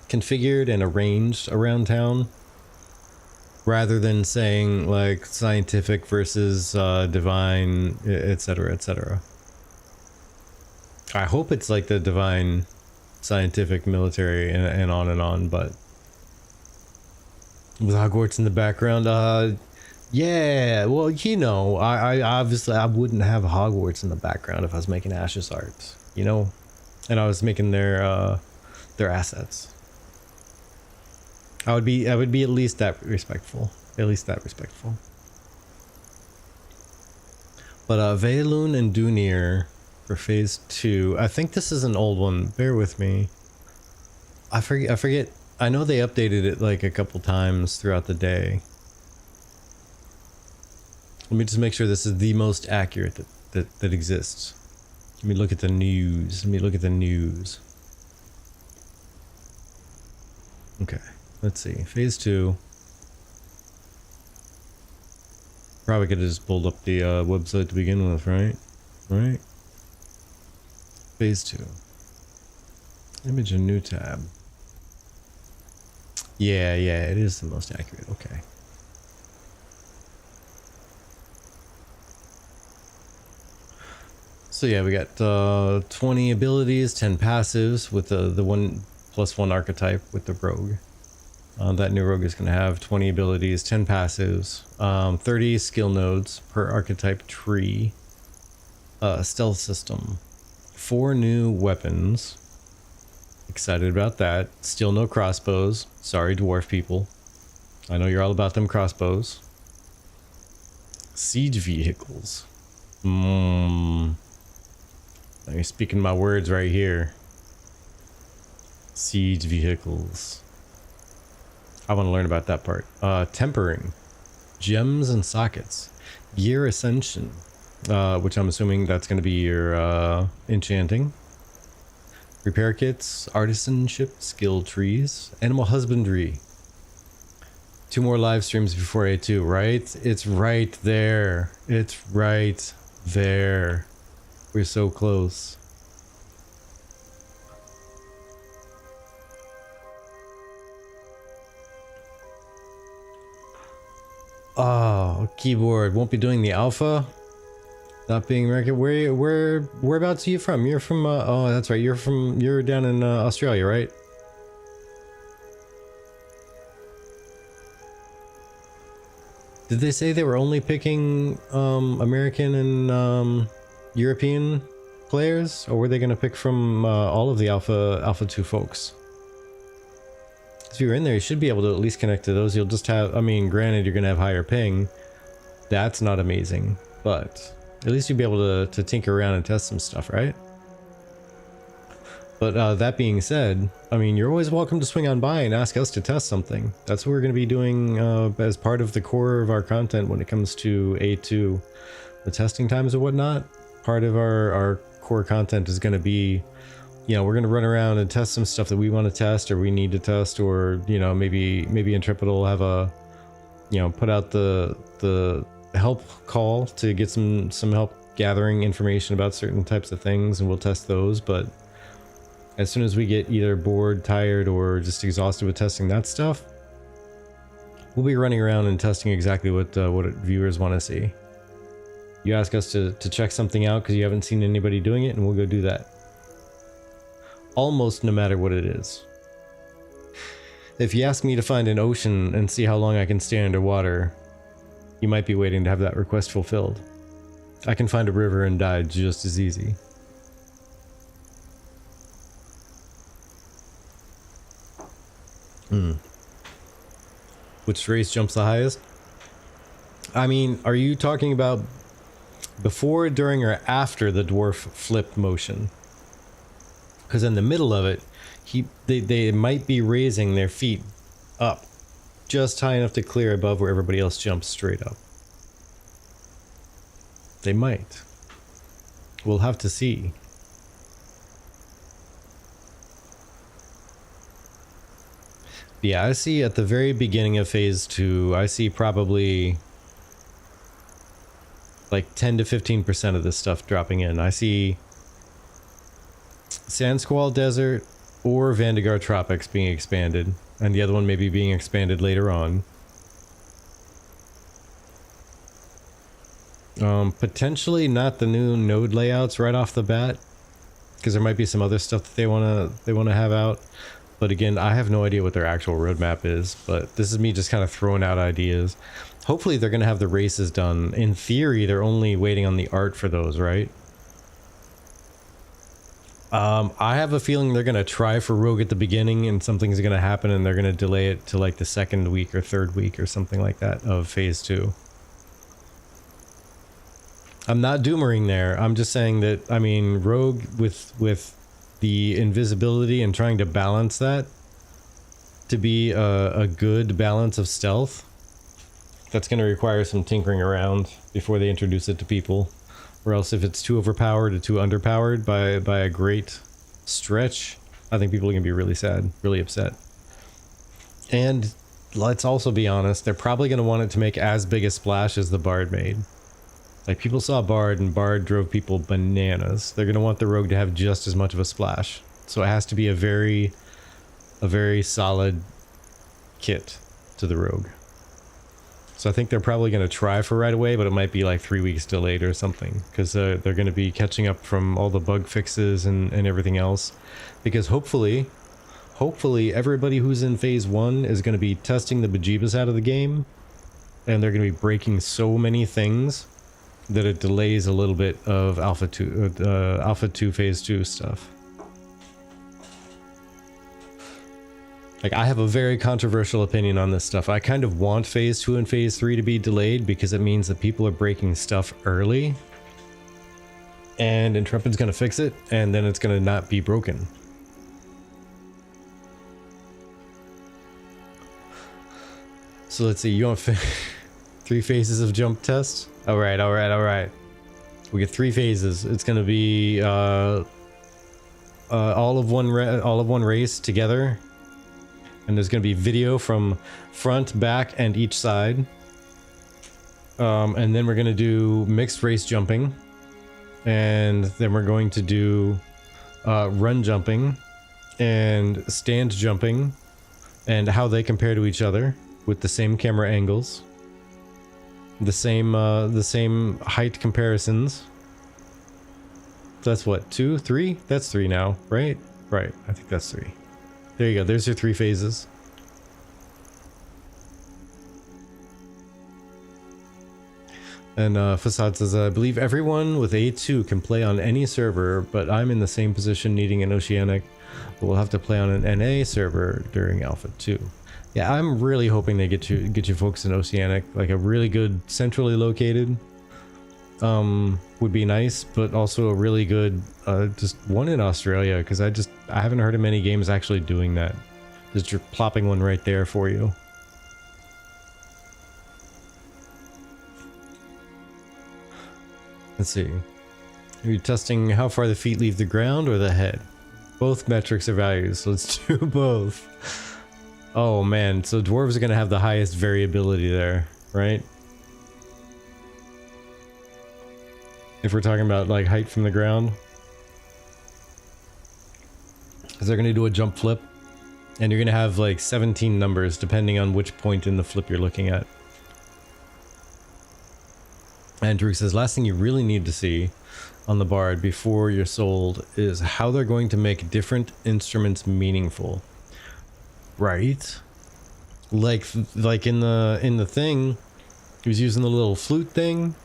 [SPEAKER 1] configured and arranged around town, rather than saying like scientific versus divine, etc., etc. I hope it's like the divine, scientific, military, and on, but with Hogwarts in the background, yeah, well, you know, I obviously I wouldn't have Hogwarts in the background if I was making Ashes art, you know, and I was making their assets. I would be at least that respectful. At least that respectful. But Veilun and Dunir for phase 2. I think this is an old one. Bear with me. I forget. I know they updated it like a couple times throughout the day. Let me just make sure this is the most accurate that exists. Let me look at the news. Let me look at the news. Okay, let's see. Phase 2. Probably could have just pulled up the website to begin with, right? Right? Phase 2. Image a new tab. Yeah, it is the most accurate. Okay. So yeah, we got 20 abilities, 10 passives with the 1+1 archetype with the rogue. That new rogue is going to have 20 abilities, 10 passives, 30 skill nodes per archetype tree, stealth system, 4 new weapons. Excited about that. Still no crossbows. Sorry, dwarf people. I know you're all about them crossbows. Siege vehicles. Now you're speaking my words right here. Siege vehicles. I want to learn about that part. Tempering. Gems and sockets. Gear ascension. Which I'm assuming that's going to be your enchanting. Repair kits. Artisanship. Skill trees. Animal husbandry. 2 more live streams before A2, right? It's right there. It's right there. We're so close. Oh, keyboard won't be doing the alpha. Not being record. Whereabouts are you from? You're from. Oh, that's right. You're down in Australia, right? Did they say they were only picking American and European players, or were they going to pick from all of the Alpha 2 folks? If you're in there, you should be able to at least connect to those. You'll just have, I mean, granted, you're going to have higher ping. That's not amazing, but at least you'll be able to tinker around and test some stuff, right? But that being said, I mean, you're always welcome to swing on by and ask us to test something. That's what we're going to be doing as part of the core of our content when it comes to A2. The testing times and whatnot. Part of our core content is going to be, you know, we're going to run around and test some stuff that we want to test or we need to test, or, you know, maybe Intrepid will have a, you know, put out the help call to get some help gathering information about certain types of things, and we'll test those. But as soon as we get either bored, tired, or just exhausted with testing that stuff, we'll be running around and testing exactly what viewers want to see. You ask us to check something out because you haven't seen anybody doing it, and we'll go do that. Almost no matter what it is. If you ask me to find an ocean and see how long I can stay underwater, you might be waiting to have that request fulfilled. I can find a river and die just as easy. Which race jumps the highest? I mean, are you talking about before, during, or after the dwarf flip motion? Because in the middle of it, they might be raising their feet up just high enough to clear above where everybody else jumps straight up. They might. We'll have to see. Yeah, I see at the very beginning of phase 2, I see probably like 10 to 15% of this stuff dropping in. I see Sand Squall Desert or Vandegar Tropics being expanded, and the other one maybe being expanded later on. Potentially not the new node layouts right off the bat, because there might be some other stuff that they wanna have out. But again, I have no idea what their actual roadmap is, but this is me just kind of throwing out ideas. Hopefully they're going to have the races done. In theory, they're only waiting on the art for those, right? I have a feeling they're gonna try for rogue at the beginning, and something's gonna happen, and they're gonna delay it to like the second week or third week or something like that of phase 2. I'm not doomering there. I'm just saying that, I mean, rogue with the invisibility and trying to balance that to be a good balance of stealth, that's going to require some tinkering around before they introduce it to people. Or else if it's too overpowered or too underpowered by a great stretch, I think people are going to be really sad, really upset. And let's also be honest, they're probably going to want it to make as big a splash as the Bard made. Like, people saw Bard, and Bard drove people bananas. They're going to want the Rogue to have just as much of a splash. So it has to be a very solid kit to the Rogue. So I think they're probably going to try for right away, but it might be like 3 weeks delayed or something. Because they're going to be catching up from all the bug fixes and everything else. Because hopefully everybody who's in Phase 1 is going to be testing the bejeebus out of the game. And they're going to be breaking so many things that it delays a little bit of Alpha 2 Phase 2 stuff. Like, I have a very controversial opinion on this stuff. I kind of want Phase 2 and Phase 3 to be delayed because it means that people are breaking stuff early. And Intrepid's gonna fix it, and then it's gonna not be broken. So let's see, you want 3 phases of jump test? Alright. We get 3 phases. It's gonna be all of one race together. And there's going to be video from front, back, and each side. And then we're going to do mixed race jumping. And then we're going to do run jumping and stand jumping. And how they compare to each other with the same camera angles. The same height comparisons. That's what, 2, 3? That's 3 now, right? Right, I think that's 3. There you go, there's your 3 phases. And Facade says, I believe everyone with A2 can play on any server, but I'm in the same position needing an Oceanic. But we'll have to play on an NA server during Alpha 2. Yeah, I'm really hoping they get you folks in Oceanic, like a really good centrally located would be nice, but also a really good just one in Australia, because I haven't heard of many games actually doing that. Just you're plopping one right there for you. Let's see. Are you testing how far the feet leave the ground or the head? Both metrics are values, so let's do both. Oh man, so dwarves are going to have the highest variability there, right? If we're talking about like height from the ground. Because they're going to do a jump flip. And you're going to have like 17 numbers depending on which point in the flip you're looking at. Andrew says, last thing you really need to see on the Bard before you're sold is how they're going to make different instruments meaningful. Right? Like in the thing, he was using the little flute thing.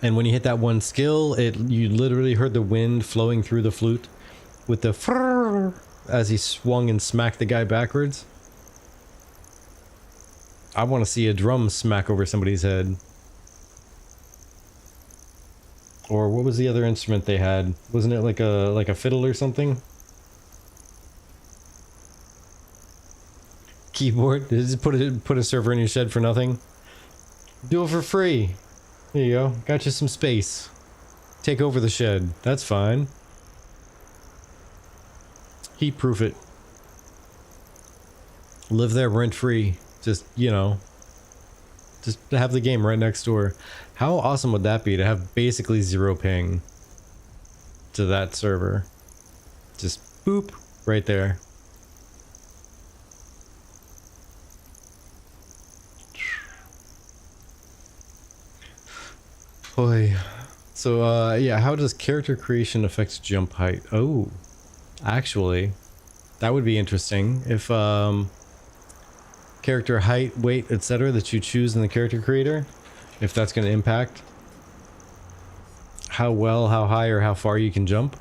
[SPEAKER 1] And when you hit that one skill, you literally heard the wind flowing through the flute with the frrrr as he swung and smacked the guy backwards. I want to see a drum smack over somebody's head. Or what was the other instrument they had? Wasn't it like a fiddle or something? Keyboard? Did it put a server in your shed for nothing? Do it for free. There you go. Got you some space. Take over the shed. That's fine. Heat-proof it. Live there rent-free. Just, you know. Just have the game right next door. How awesome would that be to have basically 0 ping to that server? Just boop right there. Boy. So, yeah, how does character creation affect jump height? Oh, actually, that would be interesting. If, character height, weight, etc. that you choose in the character creator, if that's going to impact how well, how high, or how far you can jump.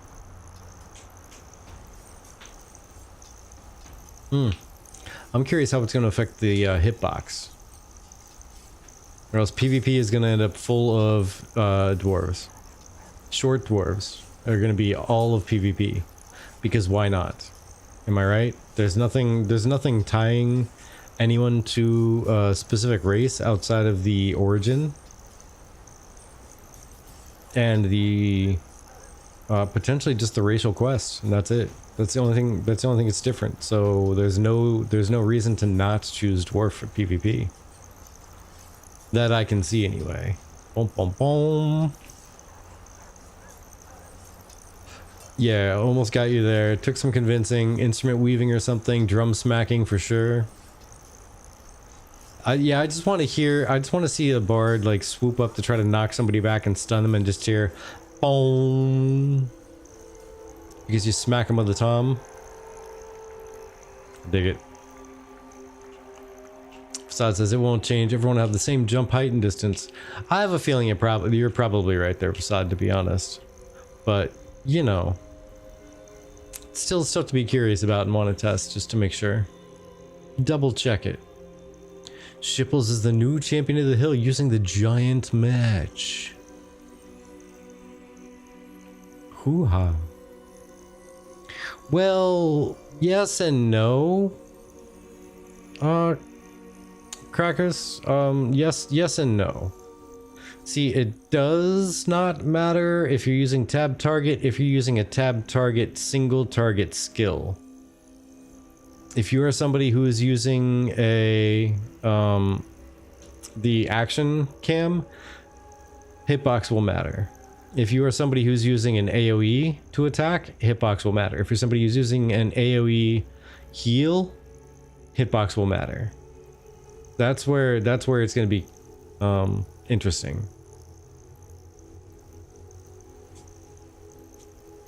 [SPEAKER 1] I'm curious how it's going to affect the hitbox. Or else PvP is going to end up full of dwarves. Short dwarves are going to be all of PvP. Because why not? Am I right? There's nothing tying anyone to a specific race outside of the origin. And the potentially just the racial quest, and that's it. That's the only thing that's different. So there's no reason to not choose dwarf for PvP. That I can see anyway. Boom, boom, boom. Yeah, almost got you there. It took some convincing. Instrument weaving or something. Drum smacking for sure. Yeah, I just want to see a bard like swoop up to try to knock somebody back and stun them and just hear boom. Because you smack them with the tom. Dig it. Facade says it won't change. Everyone will have the same jump height and distance. I have a feeling you're probably right there, Facade, to be honest. But, you know. Still stuff to be curious about and want to test just to make sure. Double check it. Shipples is the new champion of the hill using the giant match. Hoo-ha. Well, yes and no. Crackers, yes and no. See, it does not matter if you're using tab target, if you're using a tab target single target skill. If you are somebody who is using a the action cam, hitbox will matter. If you are somebody who's using an AoE to attack, hitbox will matter. If you're somebody who's using an AoE heal, hitbox will matter. That's where it's going to be interesting.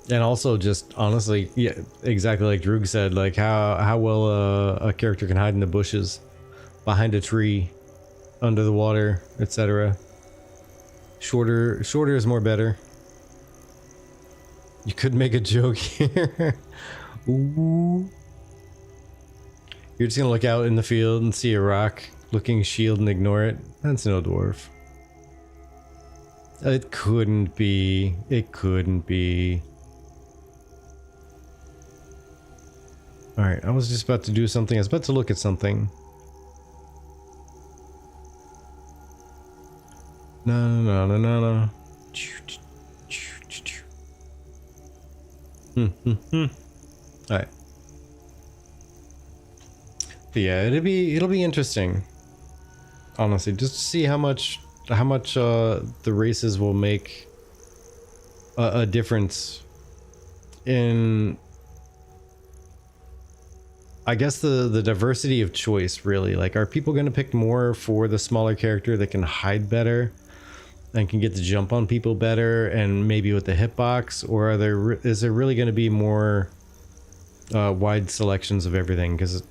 [SPEAKER 1] And also just honestly, yeah, exactly like Droog said, like how well a character can hide in the bushes, behind a tree, under the water, etc. Shorter is more better. You could make a joke here. Ooh. You're just gonna look out in the field and see a rock looking shield and ignore it. That's no dwarf. It couldn't be. It couldn't be. Alright, I was just about to do something. I was about to look at something. No. Alright. But yeah, it'll be interesting. Honestly, just to see how much the races will make a difference in, I guess, the diversity of choice, really. Like, are people going to pick more for the smaller character that can hide better and can get the jump on people better and maybe with the hitbox, or is there really going to be more wide selections of everything? Because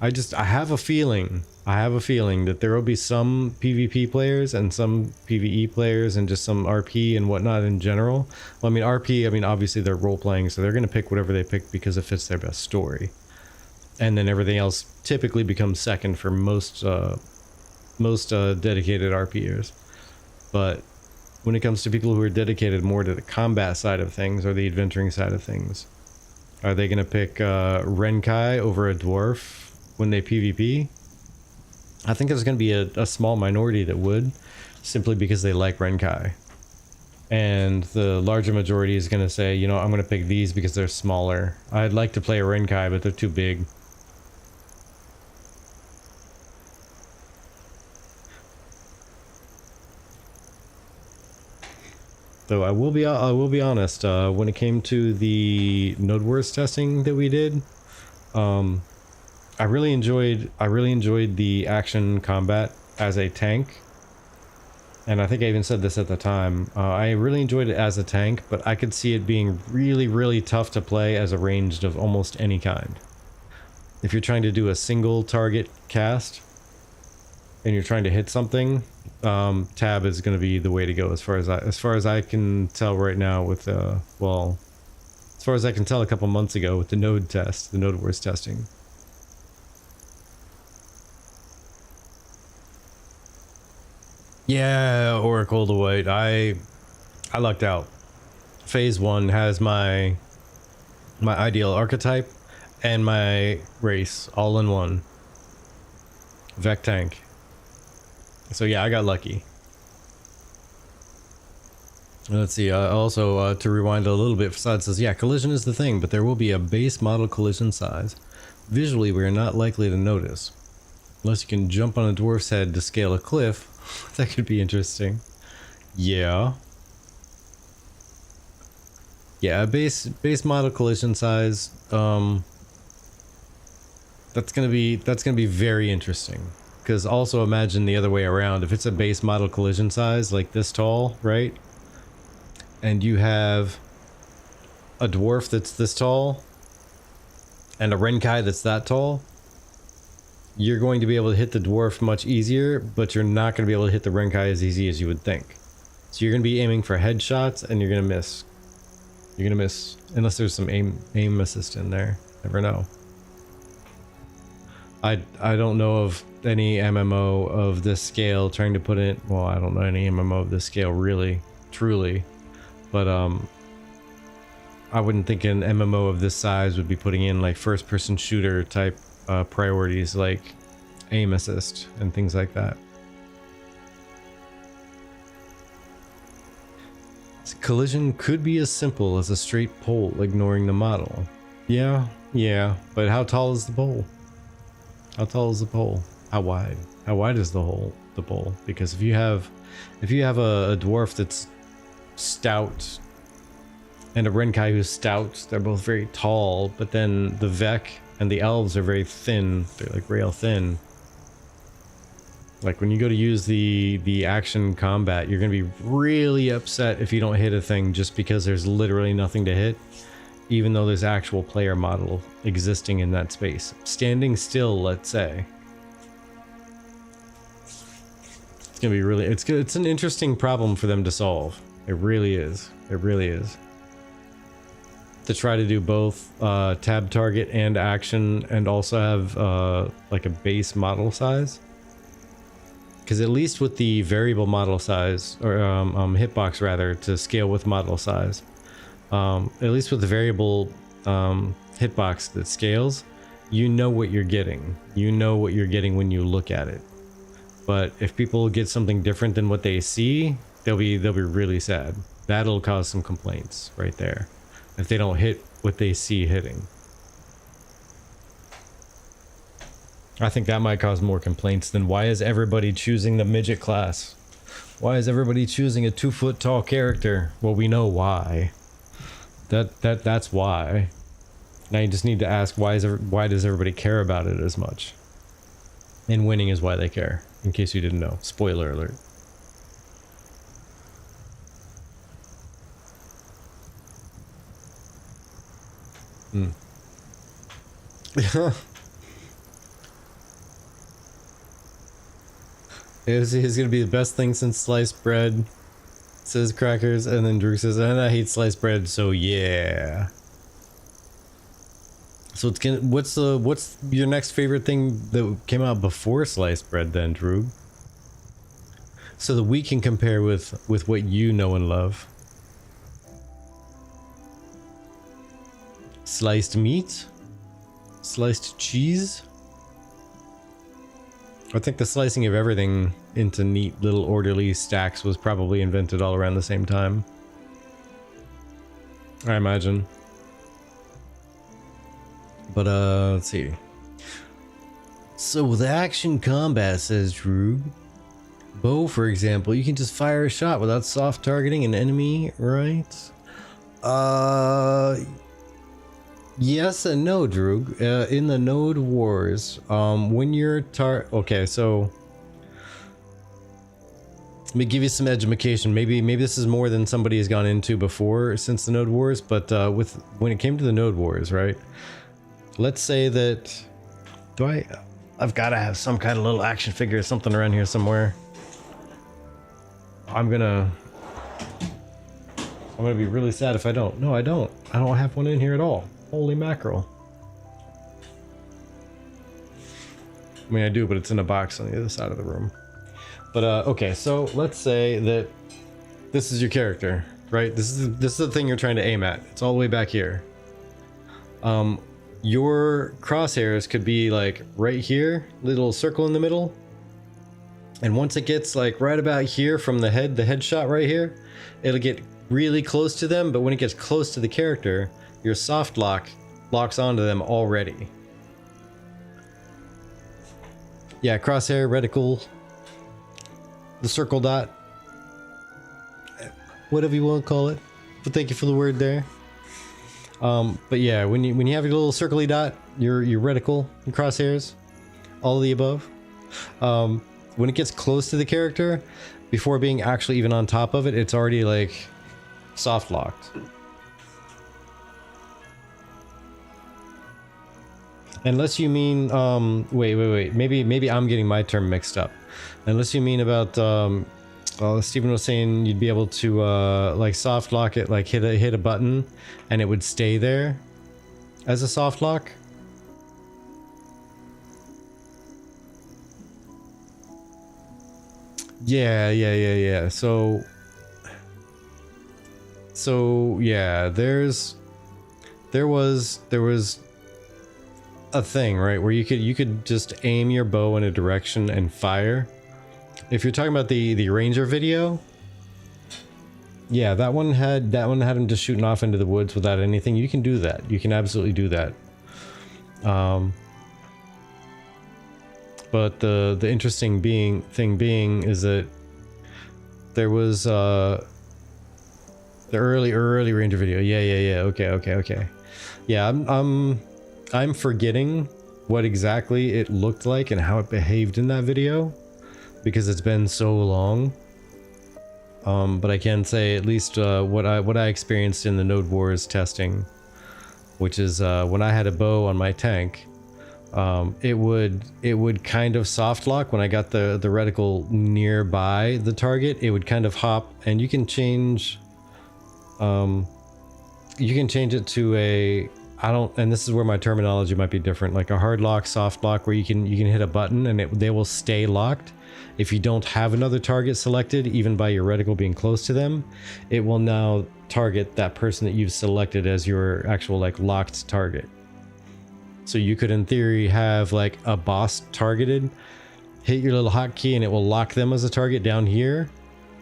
[SPEAKER 1] I have a feeling that there will be some PvP players and some PvE players and just some RP and whatnot in general. Well, I mean, RP, I mean, obviously they're role-playing, so they're going to pick whatever they pick because it fits their best story. And then everything else typically becomes second for most dedicated RPers. But when it comes to people who are dedicated more to the combat side of things or the adventuring side of things, are they going to pick Renkai over a dwarf when they PvP? I think there's going to be a small minority that would, simply because they like Renkai. And the larger majority is going to say, you know, I'm going to pick these because they're smaller. I'd like to play a Renkai, but they're too big. Though I will be honest, when it came to the Node Wars testing that we did, I really enjoyed the action combat as a tank. And I think I even said this at the time. I really enjoyed it as a tank, but I could see it being really, really tough to play as a ranged of almost any kind. If you're trying to do a single target cast and you're trying to hit something, tab is going to be the way to go as far as I can tell right now with well, as far as I can tell a couple months ago with the Node test, the Node Wars testing. Yeah, Oracle the White. I lucked out. Phase 1 has my ideal archetype and my race all in one. Vec tank. So yeah, I got lucky. Let's see, also to rewind a little bit, Facade says, yeah, collision is the thing, but there will be a base model collision size. Visually, we are not likely to notice. Unless you can jump on a dwarf's head to scale a cliff. That could be interesting. Yeah. Yeah, base model collision size, that's gonna be very interesting. Because also imagine the other way around. If it's a base model collision size, like this tall, right? And you have a dwarf that's this tall, and a Renkai that's that tall, you're going to be able to hit the dwarf much easier, but you're not going to be able to hit the Renkai as easy as you would think. So you're going to be aiming for headshots, and you're going to miss. You're going to miss, unless there's some aim assist in there. Never know. I don't know of any MMO of this scale trying to put it, well, I don't know any MMO of this scale really, truly. But I wouldn't think an MMO of this size would be putting in like first-person shooter type priorities like aim assist and things like that. Collision could be as simple as a straight pole ignoring the model. Yeah, but how tall is the pole? How tall is the pole? How wide? How wide is the pole? Because if you have a dwarf that's stout and a Renkai who's stout, they're both very tall, but then the Vec and the elves are very thin. They're like rail thin. Like when you go to use the action combat, you're gonna be really upset if you don't hit a thing just because there's literally nothing to hit, even though there's actual player model existing in that space. Standing still, let's say. It's gonna be really, it's an interesting problem for them to solve. It really is. It really is. To try to do both tab target and action, and also have like a base model size. Because at least with the variable model size, or hitbox rather, to scale with model size, at least with the variable hitbox that scales, you know what you're getting. You know what you're getting when you look at it. But if people get something different than what they see, they'll be really sad. That'll cause some complaints right there. If they don't hit what they see hitting. I think that might cause more complaints than why is everybody choosing the midget class? Why is everybody choosing a 2-foot tall character? Well, we know why. That's why. Now you just need to ask why does everybody care about it as much? And winning is why they care, in case you didn't know. Spoiler alert. It's gonna be the best thing since sliced bread, says Crackers, and then Drew says, and I hate sliced bread, so yeah. So it's gonna, what's your next favorite thing that came out before sliced bread then, Drew? So that we can compare with what you know and love. Sliced meat? Sliced cheese? I think the slicing of everything into neat little orderly stacks was probably invented all around the same time. I imagine. But let's see. So with action combat, says Drew. Bow, for example, you can just fire a shot without soft targeting an enemy, right? Yes and no, Drew. In the Node Wars, when you're okay, so let me give you some education. Maybe this is more than somebody has gone into before since the Node Wars, but when it came to the Node Wars, right? Let's say that I've got to have some kind of little action figure or something around here somewhere. I'm gonna be really sad if I don't. No, I don't have one in here at all. Holy mackerel. I mean, I do, but it's in a box on the other side of the room. But okay, so let's say that this is your character, right? This is the thing you're trying to aim at. It's all the way back here. Your crosshairs could be like right here, little circle in the middle. And once it gets like right about here from the headshot right here, it'll get really close to them. But when it gets close to the character, your soft lock locks onto them already. Yeah, crosshair, reticle, the circle dot, whatever you want to call it. But thank you for the word there. But yeah, when you have your little circly dot, your reticle, your crosshairs, all of the above. When it gets close to the character, before being actually even on top of it, it's already like soft locked. Unless you mean, wait. Maybe I'm getting my term mixed up. Unless you mean about, Steven was saying you'd be able to, like soft lock it, like hit a button and it would stay there as a soft lock. Yeah. So yeah, there was a thing, right, where you could just aim your bow in a direction and fire. If you're talking about the ranger video, yeah, that one had him just shooting off into the woods without anything. You can do that. You can absolutely do that. But the interesting thing being is that there was the early ranger video. Yeah. Okay. Yeah, I'm forgetting what exactly it looked like and how it behaved in that video because it's been so long. But I can say at least what I experienced in the Node Wars testing, which is when I had a bow on my tank. It would kind of soft lock when I got the reticle nearby the target. It would kind of hop, and you can change it to a, and this is where my terminology might be different, like a hard lock, soft lock, where you can hit a button and they will stay locked. If you don't have another target selected, even by your reticle being close to them, it will now target that person that you've selected as your actual like locked target. So you could, in theory, have like a boss targeted, hit your little hotkey, and it will lock them as a target down here.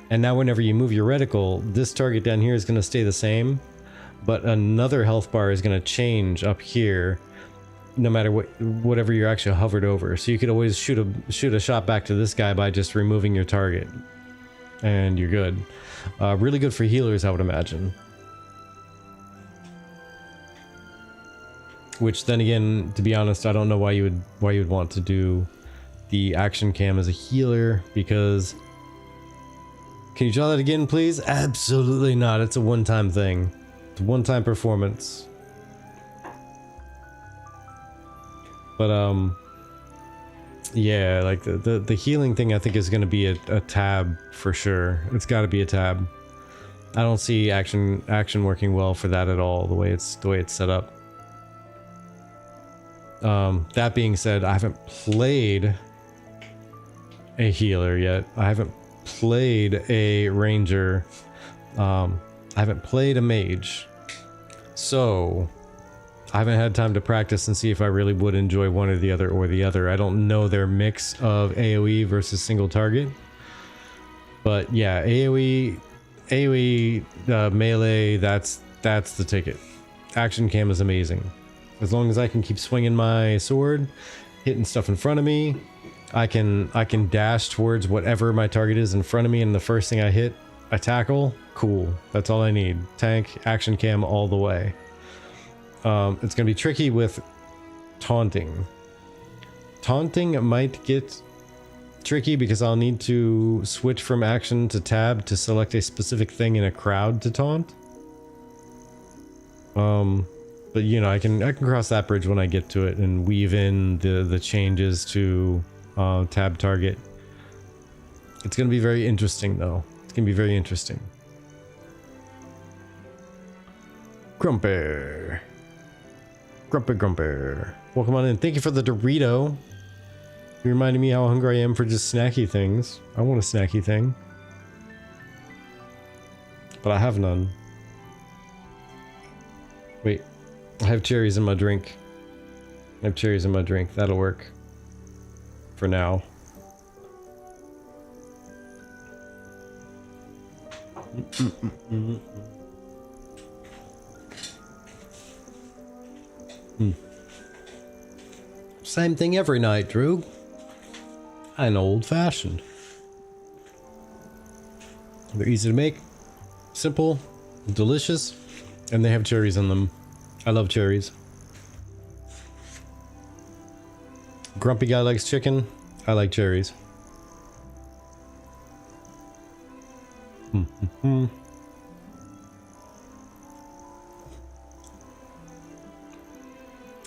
[SPEAKER 1] And now whenever you move your reticle, this target down here is going to stay the same, but another health bar is going to change up here, no matter whatever you're actually hovered over. So you could always shoot a shot back to this guy by just removing your target, and you're good. Really good for healers, I would imagine. Which then again, to be honest, I don't know why you would want to do the action cam as a healer, because can you draw that again, please? Absolutely not. It's a one-time thing. It's a one-time performance. But yeah, like the healing thing I think is going to be a tab for sure. It's got to be a tab. I don't see action working well for that at all, the way it's set up. That being said, I haven't played a healer yet. I haven't played a ranger. I haven't played a mage. So I haven't had time to practice and see if I really would enjoy one or the other. I don't know their mix of AoE versus single target. But yeah, AoE melee, that's the ticket. Action cam is amazing. As long as I can keep swinging my sword, hitting stuff in front of me, I can dash towards whatever my target is in front of me, and the first thing I hit, I tackle. Cool. That's all I need. Tank, action cam all the way. It's gonna be tricky with taunting. Taunting might get tricky because I'll need to switch from action to tab to select a specific thing in a crowd to taunt. But you know, I can cross that bridge when I get to it and weave in the changes to tab target. It's gonna be very interesting though. It's gonna be very interesting. Grumpy. Welcome on in. Thank you for the Dorito. You reminded me how hungry I am for just snacky things. I want a snacky thing. But I have none. Wait. I have cherries in my drink. I have cherries in my drink. That'll work. For now. Same thing every night, Drew. An old-fashioned. They're easy to make, simple, delicious, and they have cherries in them. I love cherries. Grumpy guy likes chicken. I like cherries.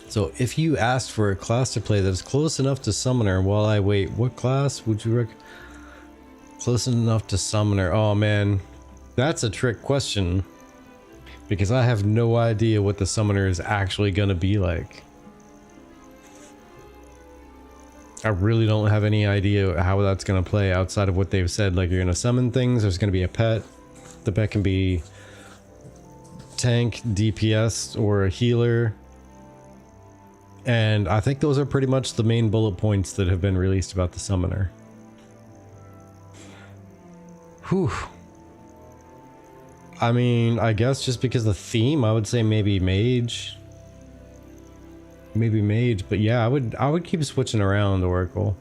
[SPEAKER 1] So if you asked for a class to play that's close enough to Summoner while I wait, what class would you recommend? Close enough to Summoner. Oh man, that's a trick question. Because I have no idea what the Summoner is actually going to be like. I really don't have any idea how that's going to play outside of what they've said. Like, you're going to summon things, there's going to be a pet. The pet can be tank, DPS, or a healer. And I think those are pretty much the main bullet points that have been released about the Summoner. Whew. I mean, I guess just because the theme, I would say maybe mage. Maybe mage, but yeah, I would keep switching around Oracle.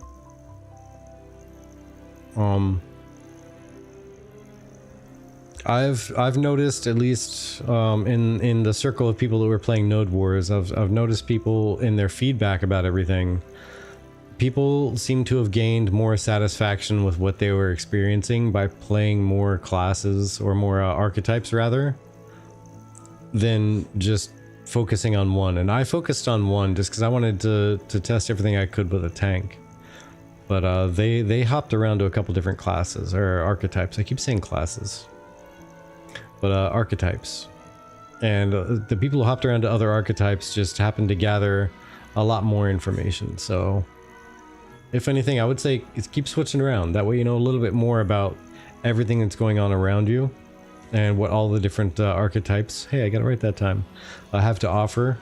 [SPEAKER 1] I've noticed, at least in the circle of people that were playing Node Wars, I've noticed people in their feedback about everything. People seem to have gained more satisfaction with what they were experiencing by playing more classes, or more archetypes rather, than just focusing on one. And I focused on one just because I wanted to test everything I could with a tank. But they hopped around to a couple different classes, or archetypes. I keep saying classes. But archetypes. And the people who hopped around to other archetypes just happened to gather a lot more information. So if anything, I would say keep switching around. That way you know a little bit more about everything that's going on around you, and what all the different archetypes, hey, I got it right that time, have to offer,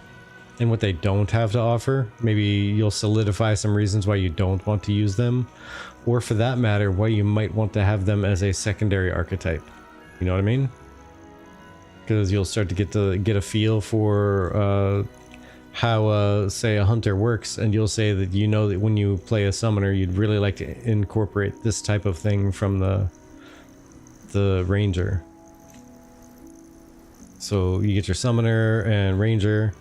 [SPEAKER 1] and what they don't have to offer. Maybe you'll solidify some reasons why you don't want to use them, or for that matter, why you might want to have them as a secondary archetype. You know what I mean? Because you'll start to get a feel for how say a hunter works, and you'll say that you know that when you play a summoner, you'd really like to incorporate this type of thing from the ranger. So you get your summoner and ranger,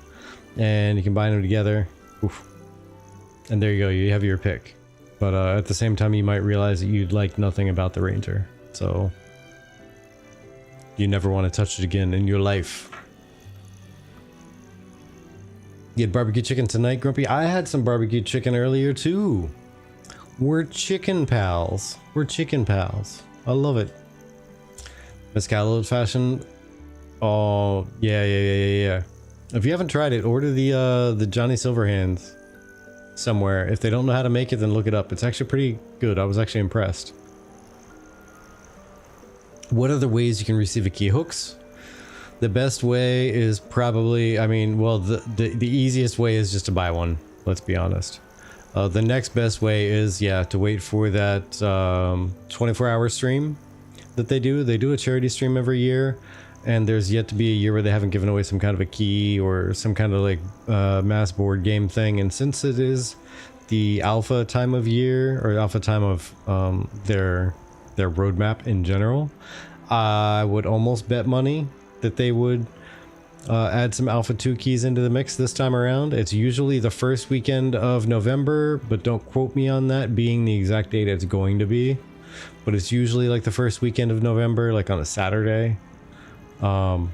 [SPEAKER 1] and you combine them together. Oof. And there you go, you have your pick. But at the same time, you might realize that you'd like nothing about the ranger. So you never want to touch it again in your life. You had barbecue chicken tonight, Grumpy? I had some barbecue chicken earlier too. We're chicken pals. We're chicken pals. I love it. Mezcal old fashioned. Oh yeah. If you haven't tried it, order the Johnny Silverhands somewhere. If they don't know how to make it, then look it up. It's actually pretty good. I was actually impressed. What other ways you can receive a key? Hooks. The best way is probably, I mean, well, the easiest way is just to buy one. Let's be honest. The next best way is, yeah, to wait for that 24-hour stream that they do. They do a charity stream every year, and there's yet to be a year where they haven't given away some kind of a key or some kind of like mass board game thing. And since it is the alpha time of year, or alpha time of their roadmap in general, I would almost bet money that they would add some Alpha 2 keys into the mix this time around. It's usually the first weekend of November, but don't quote me on that being the exact date it's going to be. But it's usually like the first weekend of November, like on a Saturday. I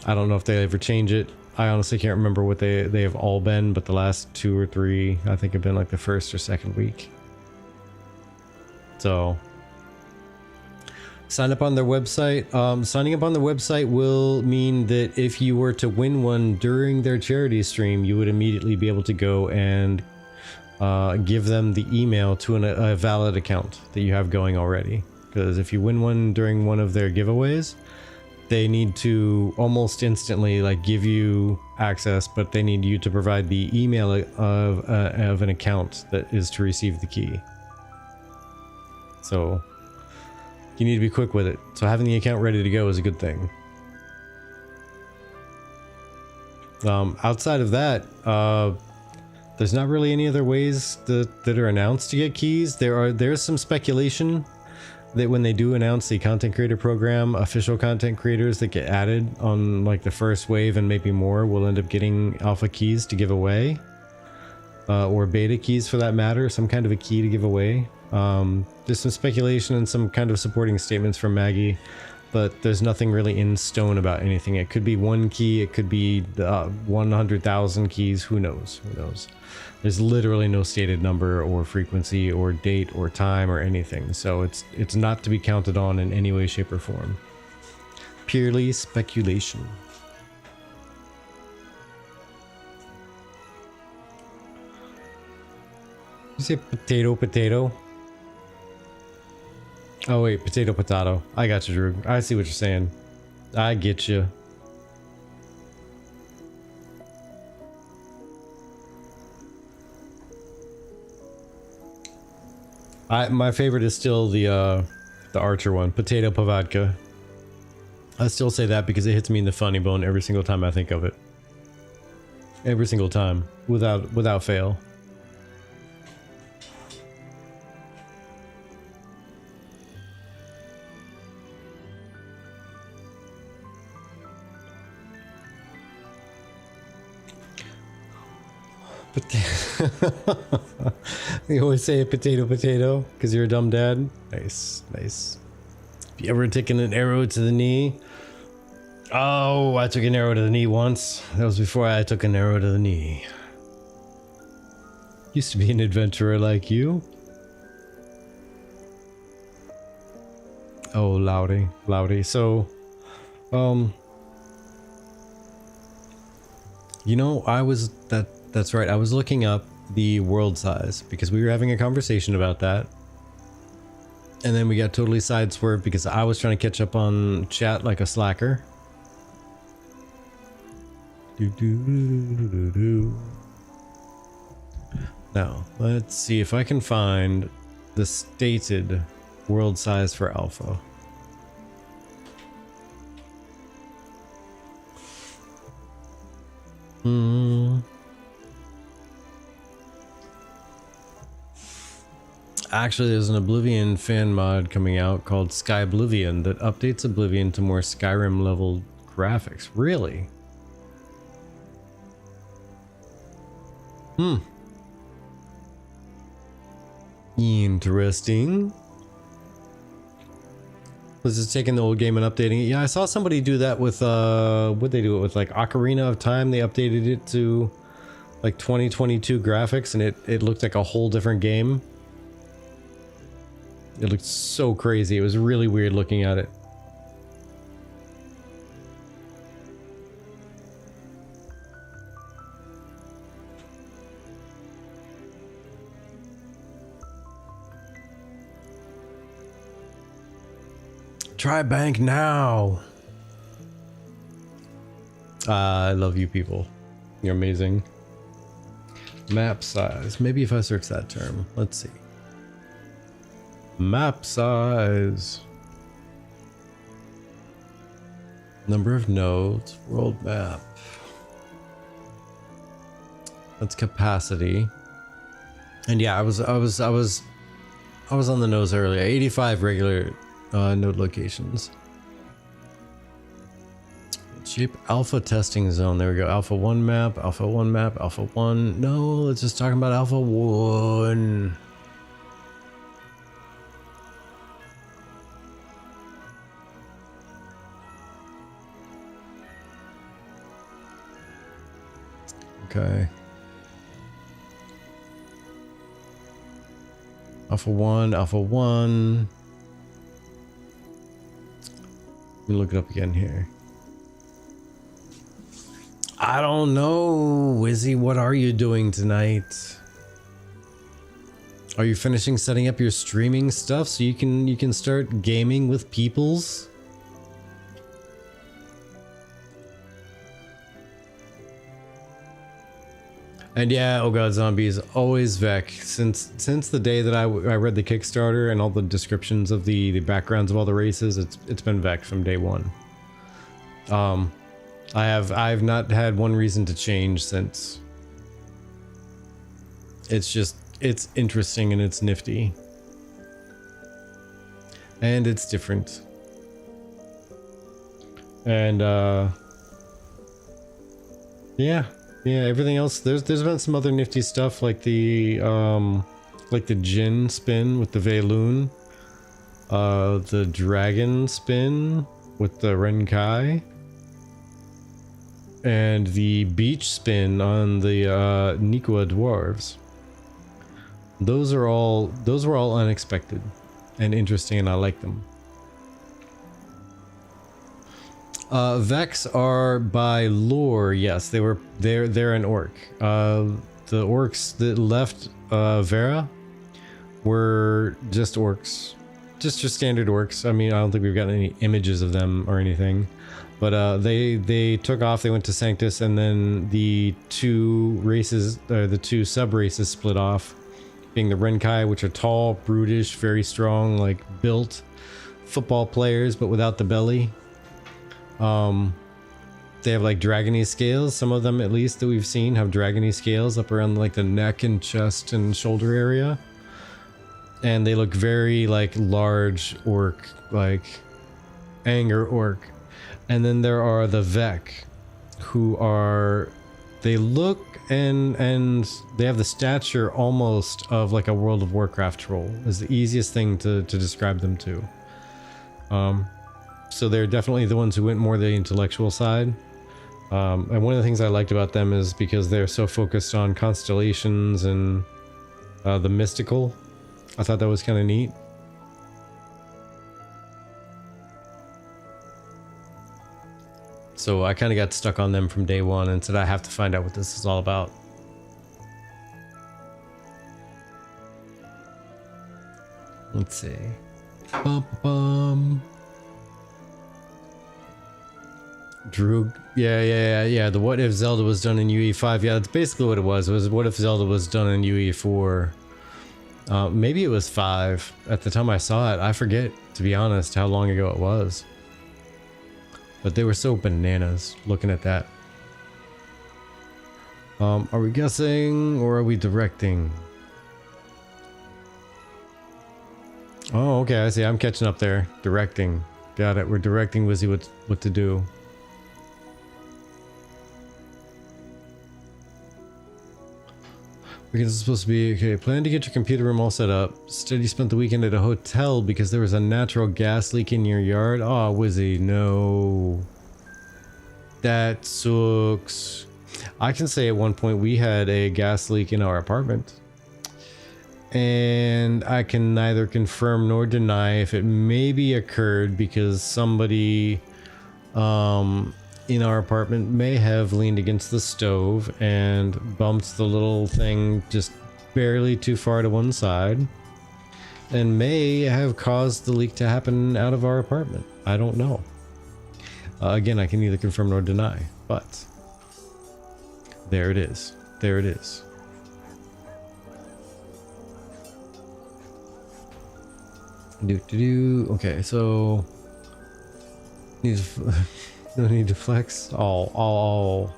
[SPEAKER 1] don't know if they ever change it. I honestly can't remember what they have all been, but the last 2 or 3, I think, have been like the first or second week. So sign up on their website. Signing up on the website will mean that if you were to win one during their charity stream, you would immediately be able to go and give them the email to a valid account that you have going already. Because if you win one during one of their giveaways, they need to almost instantly like give you access, but they need you to provide the email of an account that is to receive the key. So you need to be quick with it. So having the account ready to go is a good thing. Outside of that, there's not really any other ways that are announced to get keys. There's some speculation that when they do announce the content creator program, official content creators that get added on like the first wave and maybe more will end up getting alpha keys to give away, or beta keys for that matter, some kind of a key to give away. There's some speculation and some kind of supporting statements from Maggie, but there's nothing really in stone about anything. It could be one key, it could be 100,000 keys, who knows, who knows. There's literally no stated number or frequency or date or time or anything, so it's not to be counted on in any way, shape, or form. Purely speculation. You say potato, potato? Oh wait, potato, potato. I got you, Drew. I see what you're saying. I get you. My favorite is still the Archer one, potato pavadka. I still say that because it hits me in the funny bone every single time I think of it. Every single time, without fail. You always say potato, potato because you're a dumb dad. Nice, nice. Have you ever taken an arrow to the knee? Oh, I took an arrow to the knee once. That was before I took an arrow to the knee. Used to be an adventurer like you. Oh, Loudy, Loudy. So, you know, that's right. I was looking up the world size because we were having a conversation about that. And then we got totally sideswerved because I was trying to catch up on chat like a slacker. Now, let's see if I can find the stated world size for alpha. Actually, there's an Oblivion fan mod coming out called Sky Oblivion that updates Oblivion to more Skyrim level graphics. Really? Interesting. Was just taking the old game and updating it. Yeah, I saw somebody do that with what'd they do it with, like Ocarina of Time. They updated it to like 2022 graphics and it looked like a whole different game. It looked so crazy. It was really weird looking at it. Try bank now. I love you people. You're amazing. Map size. Maybe if I search that term. Let's see. Map size. Number of nodes. World map. That's capacity. And yeah, I was on the nose earlier. 85 regular node locations. Shape alpha testing zone. There we go. Alpha 1 map, alpha 1 map, alpha 1. No, let's just talk about alpha 1. Okay. Alpha 1, alpha 1. Let me look it up again here. I don't know, Wizzy. What are you doing tonight? Are you finishing setting up your streaming stuff so you can start gaming with peoples? And yeah, oh god, zombies, always Vec. Since the day that I read the Kickstarter and all the descriptions of the backgrounds of all the races, it's been Vec from day one. I've not had one reason to change since. It's interesting and it's nifty. And it's different. And yeah, everything else, there's been some other nifty stuff like the Jinn spin with the Veiloon, the dragon spin with the Renkai, and the beach spin on the Nikwa dwarves. Those were all unexpected and interesting, and I like them. Vex are by lore, yes, they're an orc. The orcs that left Vera were just orcs, just your standard orcs. I mean, I don't think we've got any images of them or anything, but they took off. They went to Sanctus, and then the two races, the two sub races, split off, being the Renkai, which are tall, brutish, very strong, like built football players, but without the belly. They have like dragony scales. Some of them, at least that we've seen, have dragony scales up around like the neck and chest and shoulder area. And they look very like large orc, like anger orc. And then there are the Vec, who are, they look and they have the stature almost of like a World of Warcraft troll, is the easiest thing to describe them to. So they're definitely the ones who went more the intellectual side. And one of the things I liked about them is because they're so focused on constellations and the mystical. I thought that was kind of neat. So I kind of got stuck on them from day one and said I have to find out what this is all about. Let's see. Bum. Droog. Yeah. The what if Zelda was done in UE5. Yeah, that's basically what it was. It was what if Zelda was done in UE4. Maybe it was 5 at the time I saw it. I forget, to be honest, how long ago it was. But they were so bananas looking at that. Are we guessing or are we directing? Oh, okay, I see. I'm catching up there. Directing. Got it. We're directing Wizzy what to do. Because it's supposed to be, okay, plan to get your computer room all set up. Instead, you spent the weekend at a hotel because there was a natural gas leak in your yard. Oh, Wizzy, no. That sucks. I can say at one point we had a gas leak in our apartment. And I can neither confirm nor deny if it maybe occurred because somebody in our apartment may have leaned against the stove and bumped the little thing just barely too far to one side and may have caused the leak to happen out of our apartment. I don't know. Again, I can neither confirm nor deny, but there it is. There it is. Okay, so no need to flex. All.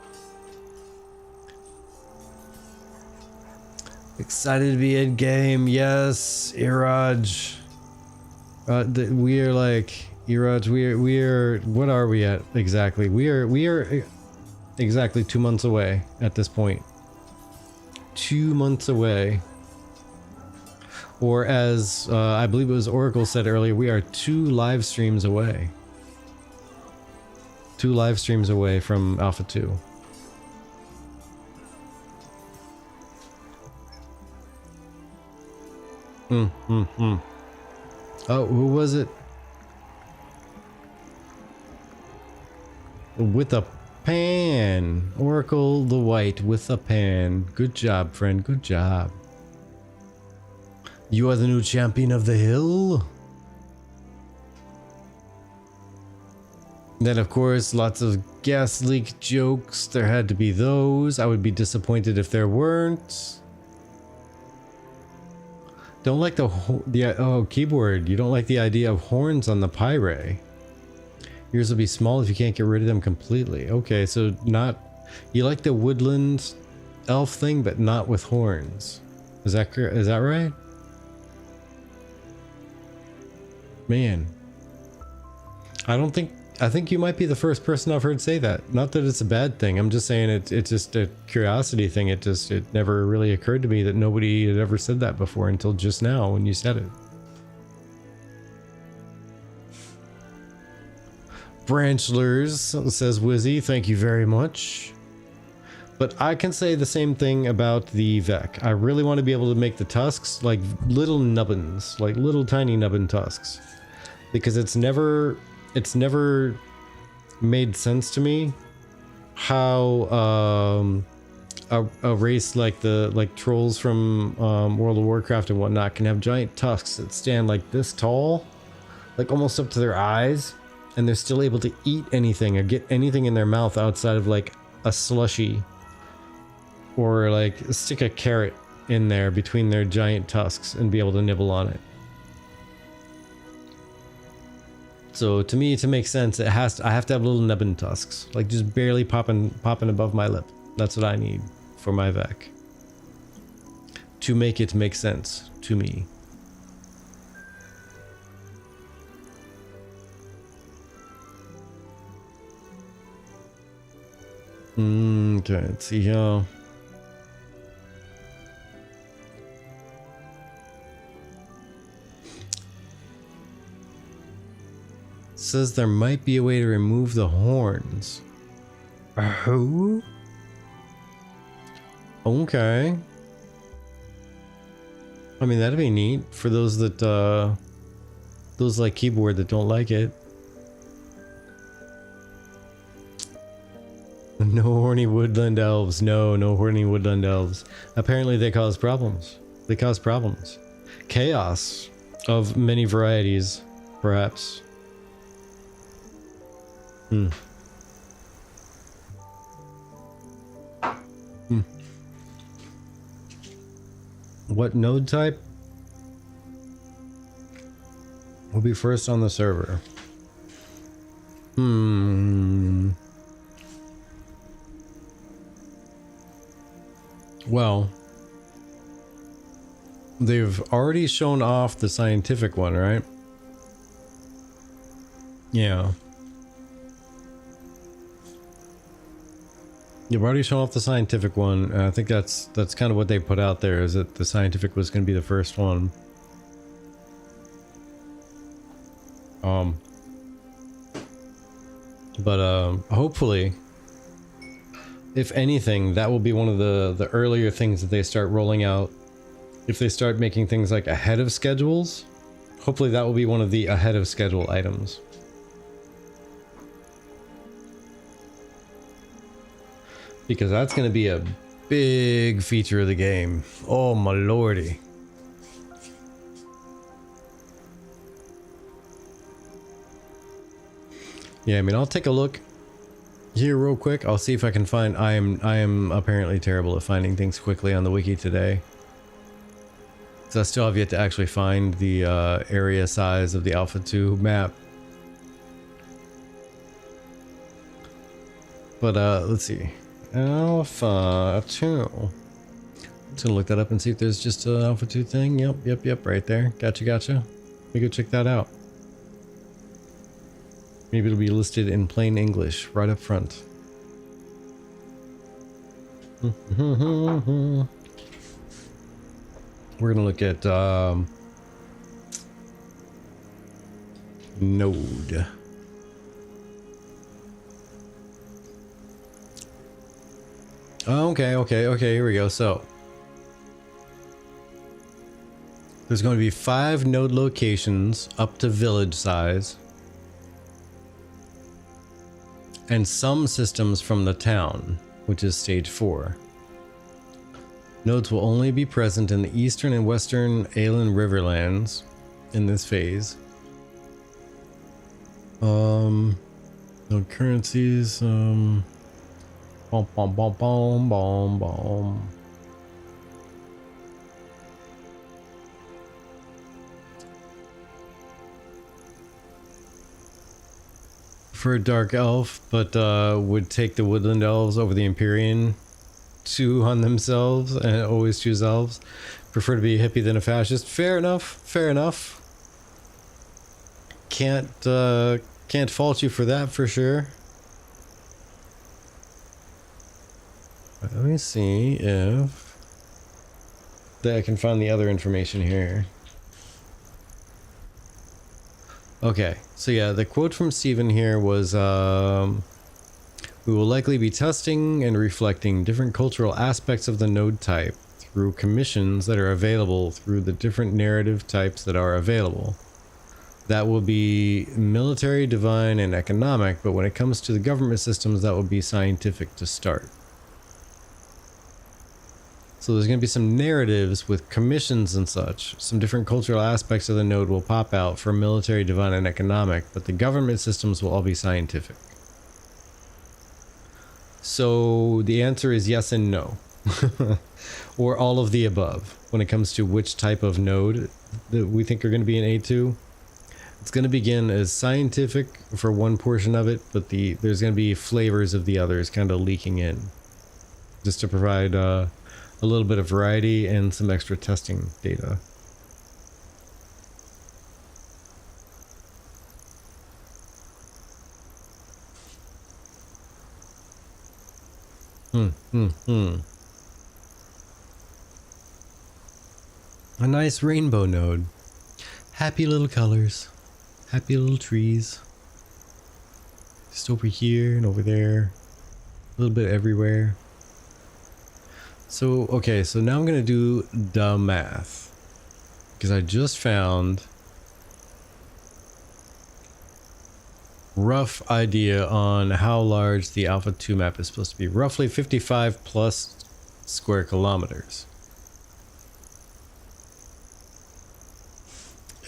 [SPEAKER 1] Excited to be in game. Yes, Iraj. We are like Iraj. We are. What are we at exactly? We are exactly 2 months away at this point. 2 months away. Or as I believe it was Oracle said earlier, we are 2 live streams away. 2 live streams away from Alpha 2. Oh, who was it? With a pan. Oracle the White with a pan. Good job, friend. Good job. You are the new champion of the hill? Then, of course, lots of gas leak jokes. There had to be those. I would be disappointed if there weren't. Don't like the keyboard. You don't like the idea of horns on the Pyre. Yours will be small if you can't get rid of them completely. Okay, so not... You like the woodland elf thing, but not with horns. Is that right? Man. I think you might be the first person I've heard say that. Not that it's a bad thing. I'm just saying it's just a curiosity thing. It never really occurred to me that nobody had ever said that before until just now when you said it. Branchlers, says Wizzy, thank you very much. But I can say the same thing about the Vec. I really want to be able to make the tusks like little nubbins, like little tiny nubbin tusks. Because it's never made sense to me how a race like trolls from World of Warcraft and whatnot can have giant tusks that stand like this tall, like almost up to their eyes, and they're still able to eat anything or get anything in their mouth outside of like a slushy, or like stick a carrot in there between their giant tusks and be able to nibble on it. So to me, to make sense, I have to have little nubbin tusks, like just barely popping above my lip. That's what I need for my Vec to make it make sense to me. Okay, let's see here. Says there might be a way to remove the horns. Who? Okay. I mean, that'd be neat for those that those like keyboard that don't like it. No horny woodland elves. No horny woodland elves. Apparently they cause problems. They cause problems. Chaos of many varieties, perhaps. What node type will be first on the server? Well, they've already shown off the scientific one, right? Yeah. You've already shown off the scientific one. I think that's kind of what they put out there, is that the scientific was going to be the first one. But hopefully, if anything, that will be one of the earlier things that they start rolling out. If they start making things like ahead of schedules, hopefully that will be one of the ahead of schedule items. Because that's going to be a big feature of the game. Oh my lordy. Yeah, I mean, I'll take a look here real quick. I'll see if I can find... I am apparently terrible at finding things quickly on the wiki today. So I still have yet to actually find the area size of the Alpha 2 map. But let's see. Alpha 2. Just gonna look that up and see if there's just an Alpha 2 thing. Yep, right there. Gotcha. Let me go check that out. Maybe it'll be listed in plain English right up front. We're gonna look at node. Okay, here we go. So there's going to be 5 node locations up to village size, and some systems from the town, which is stage 4. Nodes will only be present in the eastern and western aaaaalll riverlands in this phase. No currencies. Bom, bom, bom, bom, bom, bom. For a dark elf, but would take the woodland elves over the Empyrean two on themselves and always choose elves. Prefer to be a hippie than a fascist. Fair enough. Fair enough. Can't fault you for that for sure. Let me see if I can find the other information here. Okay, so yeah, the quote from Steven here was, we will likely be testing and reflecting different cultural aspects of the node type through commissions that are available through the different narrative types that are available. That will be military, divine, and economic, but when it comes to the government systems, that will be scientific to start. So there's going to be some narratives with commissions and such. Some different cultural aspects of the node will pop out for military, divine, and economic, but the government systems will all be scientific. So the answer is yes and no. Or all of the above when it comes to which type of node that we think are going to be in A2. It's going to begin as scientific for one portion of it, but there's going to be flavors of the others kind of leaking in. Just to provide a little bit of variety and some extra testing data. A nice rainbow node. Happy little colors. Happy little trees. Just over here and over there. A little bit everywhere. So, okay, so now I'm going to do the math. Because I just found rough idea on how large the Alpha 2 map is supposed to be. Roughly 55 plus square kilometers.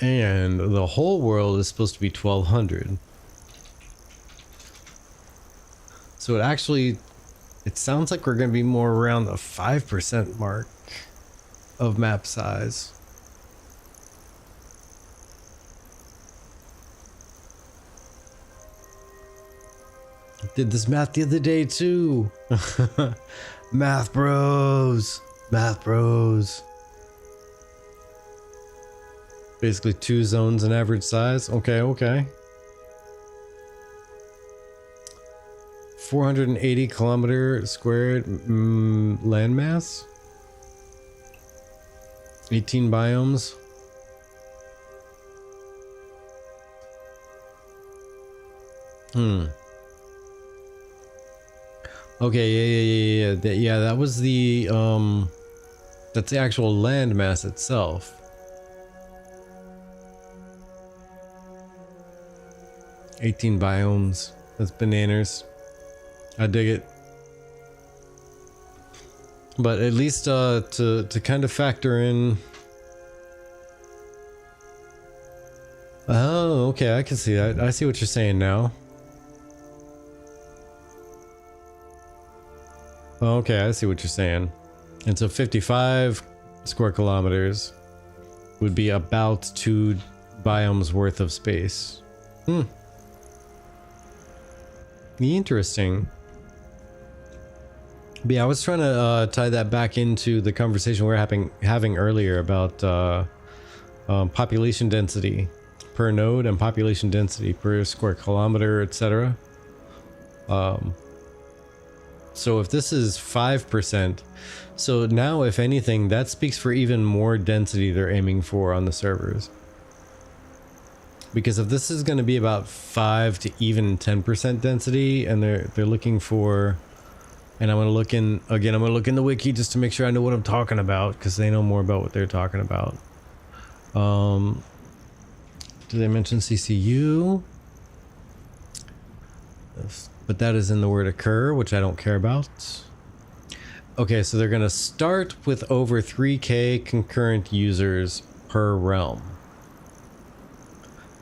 [SPEAKER 1] And the whole world is supposed to be 1200. So it sounds like we're going to be more around the 5% mark of map size. Did this math the other day too. Math bros. Math bros. Basically 2 zones in average size. Okay, okay. 480 kilometer squared landmass. 18 biomes. Okay, yeah, that was the that's the actual landmass itself. 18 biomes. That's bananas. I dig it. But at least to kind of factor in. Oh, okay, I can see that. I see what you're saying now. Okay, I see what you're saying. And so 55 square kilometers would be about 2 biomes worth of space. Interesting. But yeah, I was trying to tie that back into the conversation we were having earlier about population density per node and population density per square kilometer, etc. So if this is 5%, so now if anything, that speaks for even more density they're aiming for on the servers. Because if this is going to be about 5 to even 10% density, and they're looking for, and I'm going to look in again. I'm going to look in the wiki just to make sure I know what I'm talking about, because they know more about what they're talking about. Do they mention CCU? Yes. But that is in the word occur, which I don't care about. Okay, so they're gonna start with over 3K concurrent users per realm.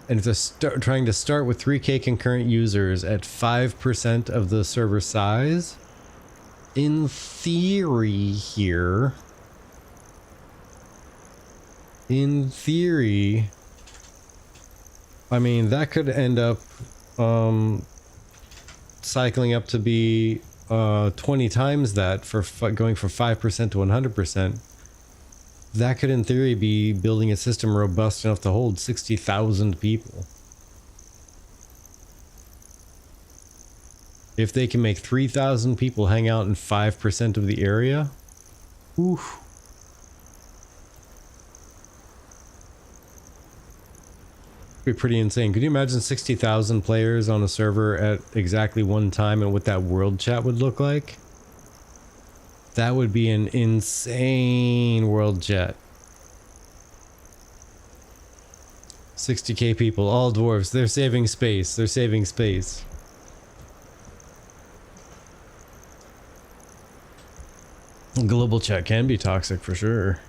[SPEAKER 1] And if they're trying to start with 3K concurrent users at 5% of the server size, in theory here, I mean, that could end up cycling up to be 20 times that for going from 5% to 100%. That could in theory be building a system robust enough to hold 60,000 people. If they can make 3,000 people hang out in 5% of the area, oof. Be pretty insane. Could you imagine 60,000 players on a server at exactly one time and what that world chat would look like? That would be an insane world chat. 60K people, all dwarves. They're saving space. They're saving space. Global chat can be toxic for sure.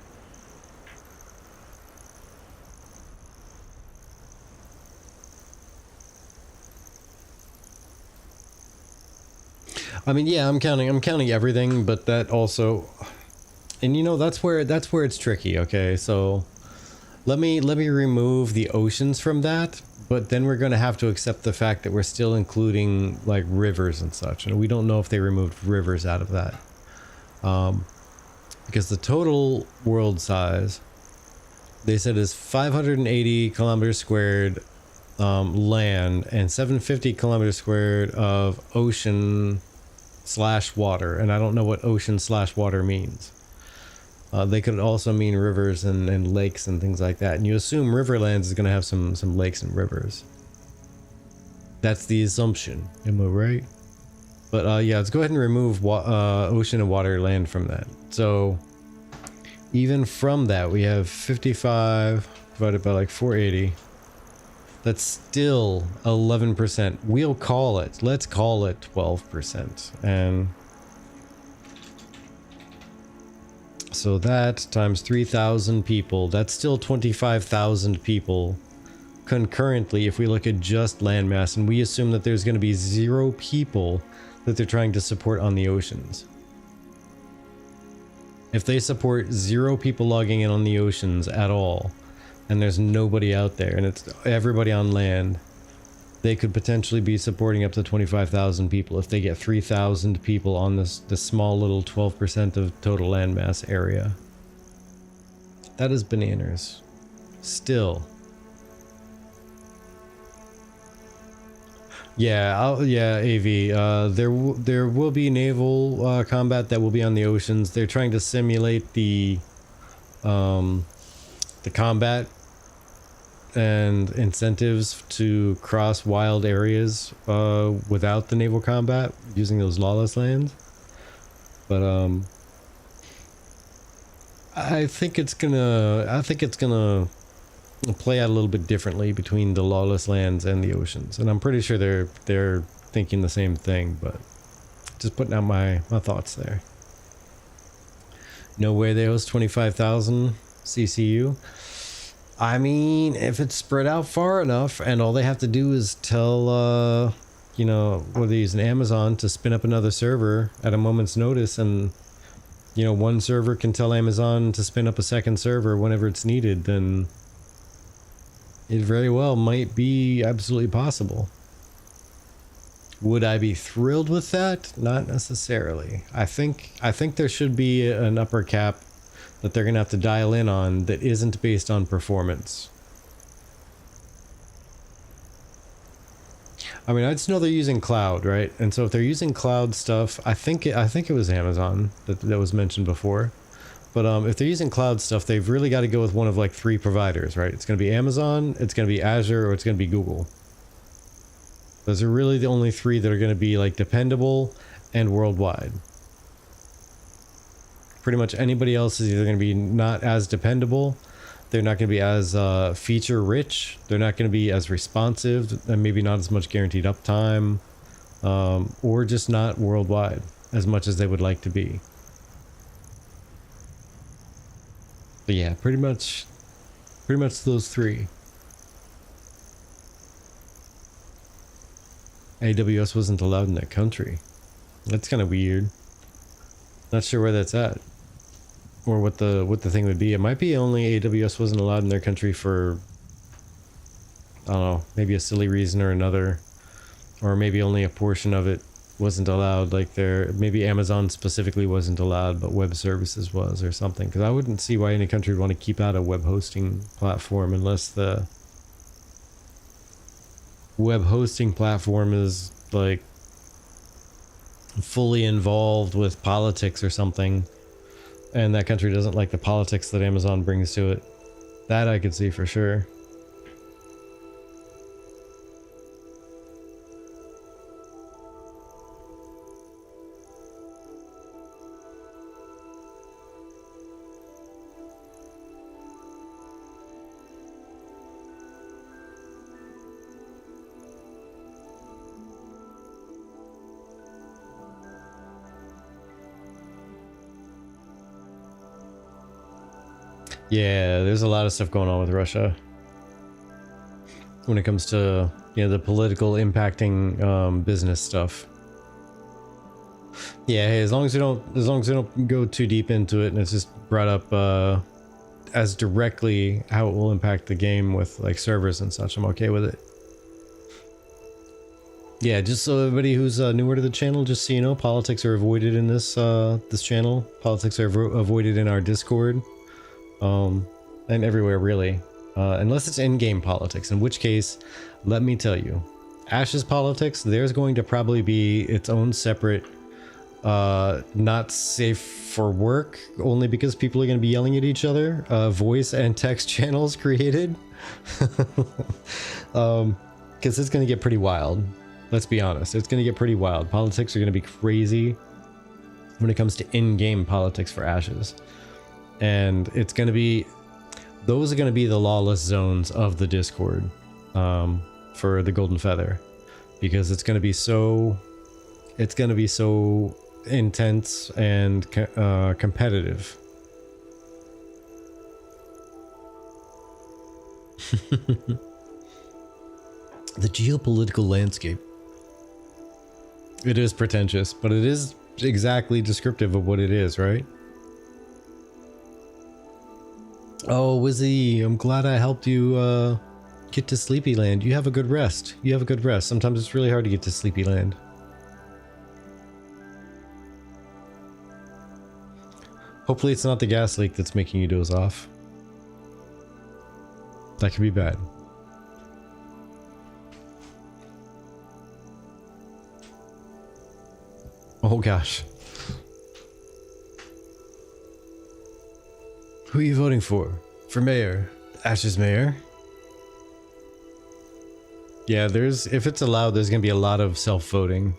[SPEAKER 1] I mean, yeah, I'm counting everything, but that also, and you know, that's where it's tricky. Okay, so let me remove the oceans from that, but then we're going to have to accept the fact that we're still including like rivers and such, and we don't know if they removed rivers out of that, because the total world size they said is 580 kilometers squared land and 750 kilometers squared of ocean / water, and I don't know what ocean / water means. They could also mean rivers and lakes and things like that, and you assume Riverlands is going to have some lakes and rivers. That's the assumption, am I right? But yeah, let's go ahead and remove ocean and water land from that. So even from that, we have 55 divided by like 480. That's still 11%. We'll call it. Let's call it 12%. And so that times 3,000 people, that's still 25,000 people concurrently if we look at just landmass, and we assume that there's going to be 0 people that they're trying to support on the oceans. If they support 0 people logging in on the oceans at all, and there's nobody out there, and it's everybody on land, they could potentially be supporting up to 25,000 people if they get 3,000 people on this small little 12% of total landmass area. That is bananas. Still. Yeah, yeah, AV. There will be naval combat that will be on the oceans. They're trying to simulate the combat and incentives to cross wild areas without the naval combat using those lawless lands. But I think it's gonna play out a little bit differently between the lawless lands and the oceans, and I'm pretty sure they're thinking the same thing, but just putting out my thoughts there. No way they host 25,000 CCU. I mean, if it's spread out far enough and all they have to do is tell, you know, what they use, an Amazon to spin up another server at a moment's notice, and, you know, one server can tell Amazon to spin up a second server whenever it's needed, then it very well might be absolutely possible. Would I be thrilled with that? Not necessarily. I think there should be an upper cap that they're going to have to dial in on that isn't based on performance. I mean, I just know they're using cloud, right? And so if they're using cloud stuff, I think it was Amazon that was mentioned before. But if they're using cloud stuff, they've really got to go with one of like 3 providers, right? It's going to be Amazon, it's going to be Azure, or it's going to be Google. Those are really the only 3 that are going to be like dependable and worldwide. Pretty much anybody else is either going to be not as dependable, they're not going to be as feature rich, they're not going to be as responsive, and maybe not as much guaranteed uptime, or just not worldwide as much as they would like to be. But yeah, pretty much those three. AWS wasn't allowed in that country. That's kind of weird. Not sure where that's at, or what the thing would be. It might be only AWS wasn't allowed in their country for, I don't know, maybe a silly reason or another, or maybe only a portion of it wasn't allowed. Like maybe Amazon specifically wasn't allowed, but web services was, or something. Because I wouldn't see why any country would want to keep out a web hosting platform unless the web hosting platform is like fully involved with politics or something, and that country doesn't like the politics that Amazon brings to it. That I could see for sure. Yeah, there's a lot of stuff going on with Russia when it comes to, you know, the political impacting business stuff. Yeah, hey, as long as we don't go too deep into it, and it's just brought up as directly how it will impact the game with like servers and such, I'm okay with it. Yeah, just so everybody who's newer to the channel, just so you know, politics are avoided in this this channel. Politics are avoided in our Discord. And everywhere really, unless it's in-game politics, in which case, let me tell you, Ash's politics, there's going to probably be its own separate, not safe for work, only because people are going to be yelling at each other, voice and text channels created, because it's going to get pretty wild. Let's be honest, it's going to get pretty wild. Politics are going to be crazy when it comes to in-game politics for Ashes. And it's going to be, those are going to be the lawless zones of the Discord for the Golden Feather, because it's going to be so intense and competitive. The geopolitical landscape. It is pretentious, but it is exactly descriptive of what it is, right? Oh, Wizzy, I'm glad I helped you get to Sleepyland. You have a good rest. You have a good rest. Sometimes it's really hard to get to Sleepyland. Hopefully it's not the gas leak that's making you doze off. That could be bad. Oh gosh. Who are you voting for? For mayor? Ash's mayor? Yeah, if it's allowed, there's gonna be a lot of self-voting.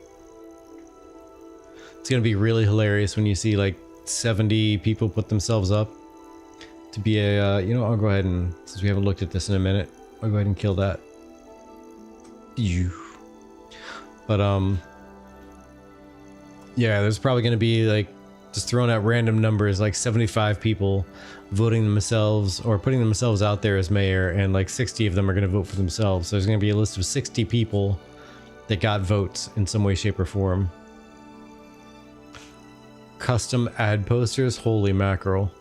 [SPEAKER 1] It's gonna be really hilarious when you see like 70 people put themselves up to be a, you know, I'll go ahead and, since we haven't looked at this in a minute, I'll go ahead and kill that. But, yeah, there's probably gonna be like, just throwing out random numbers, like 75 people voting themselves or putting themselves out there as mayor, and like 60 of them are going to vote for themselves. So there's going to be a list of 60 people that got votes in some way, shape, or form. Custom ad posters? Holy mackerel.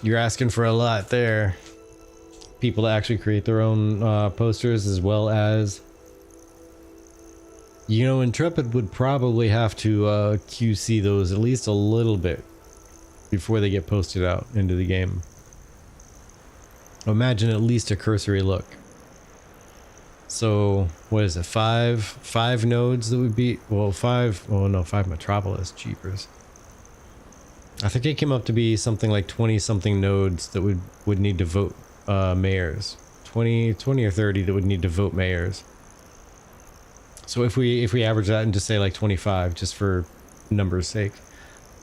[SPEAKER 1] You're asking for a lot there. People to actually create their own posters, as well as, you know, Intrepid would probably have to QC those at least a little bit before they get posted out into the game. Imagine at least a cursory look. So, what is it? Five nodes that would be, well, five Metropolis, jeepers. I think it came up to be something like 20 something nodes that would need to vote mayors. 20 or 30 that would need to vote mayors. So if we average that and just say like 25, just for numbers sake,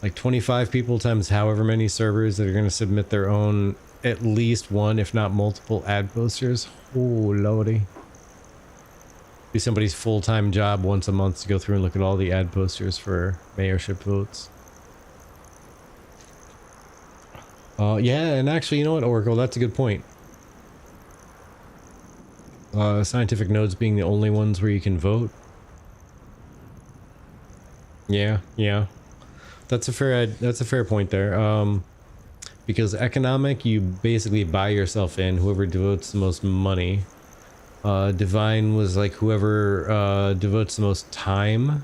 [SPEAKER 1] like 25 people times however many servers that are going to submit their own at least one, if not multiple ad posters. Oh lordy. Be somebody's full-time job once a month to go through and look at all the ad posters for mayorship votes. Yeah, and actually, you know what, Oracle, that's a good point. Scientific nodes being the only ones where you can vote. Yeah, yeah. That's a fair point there. Because economic, you basically buy yourself in, whoever devotes the most money. Divine was like whoever devotes the most time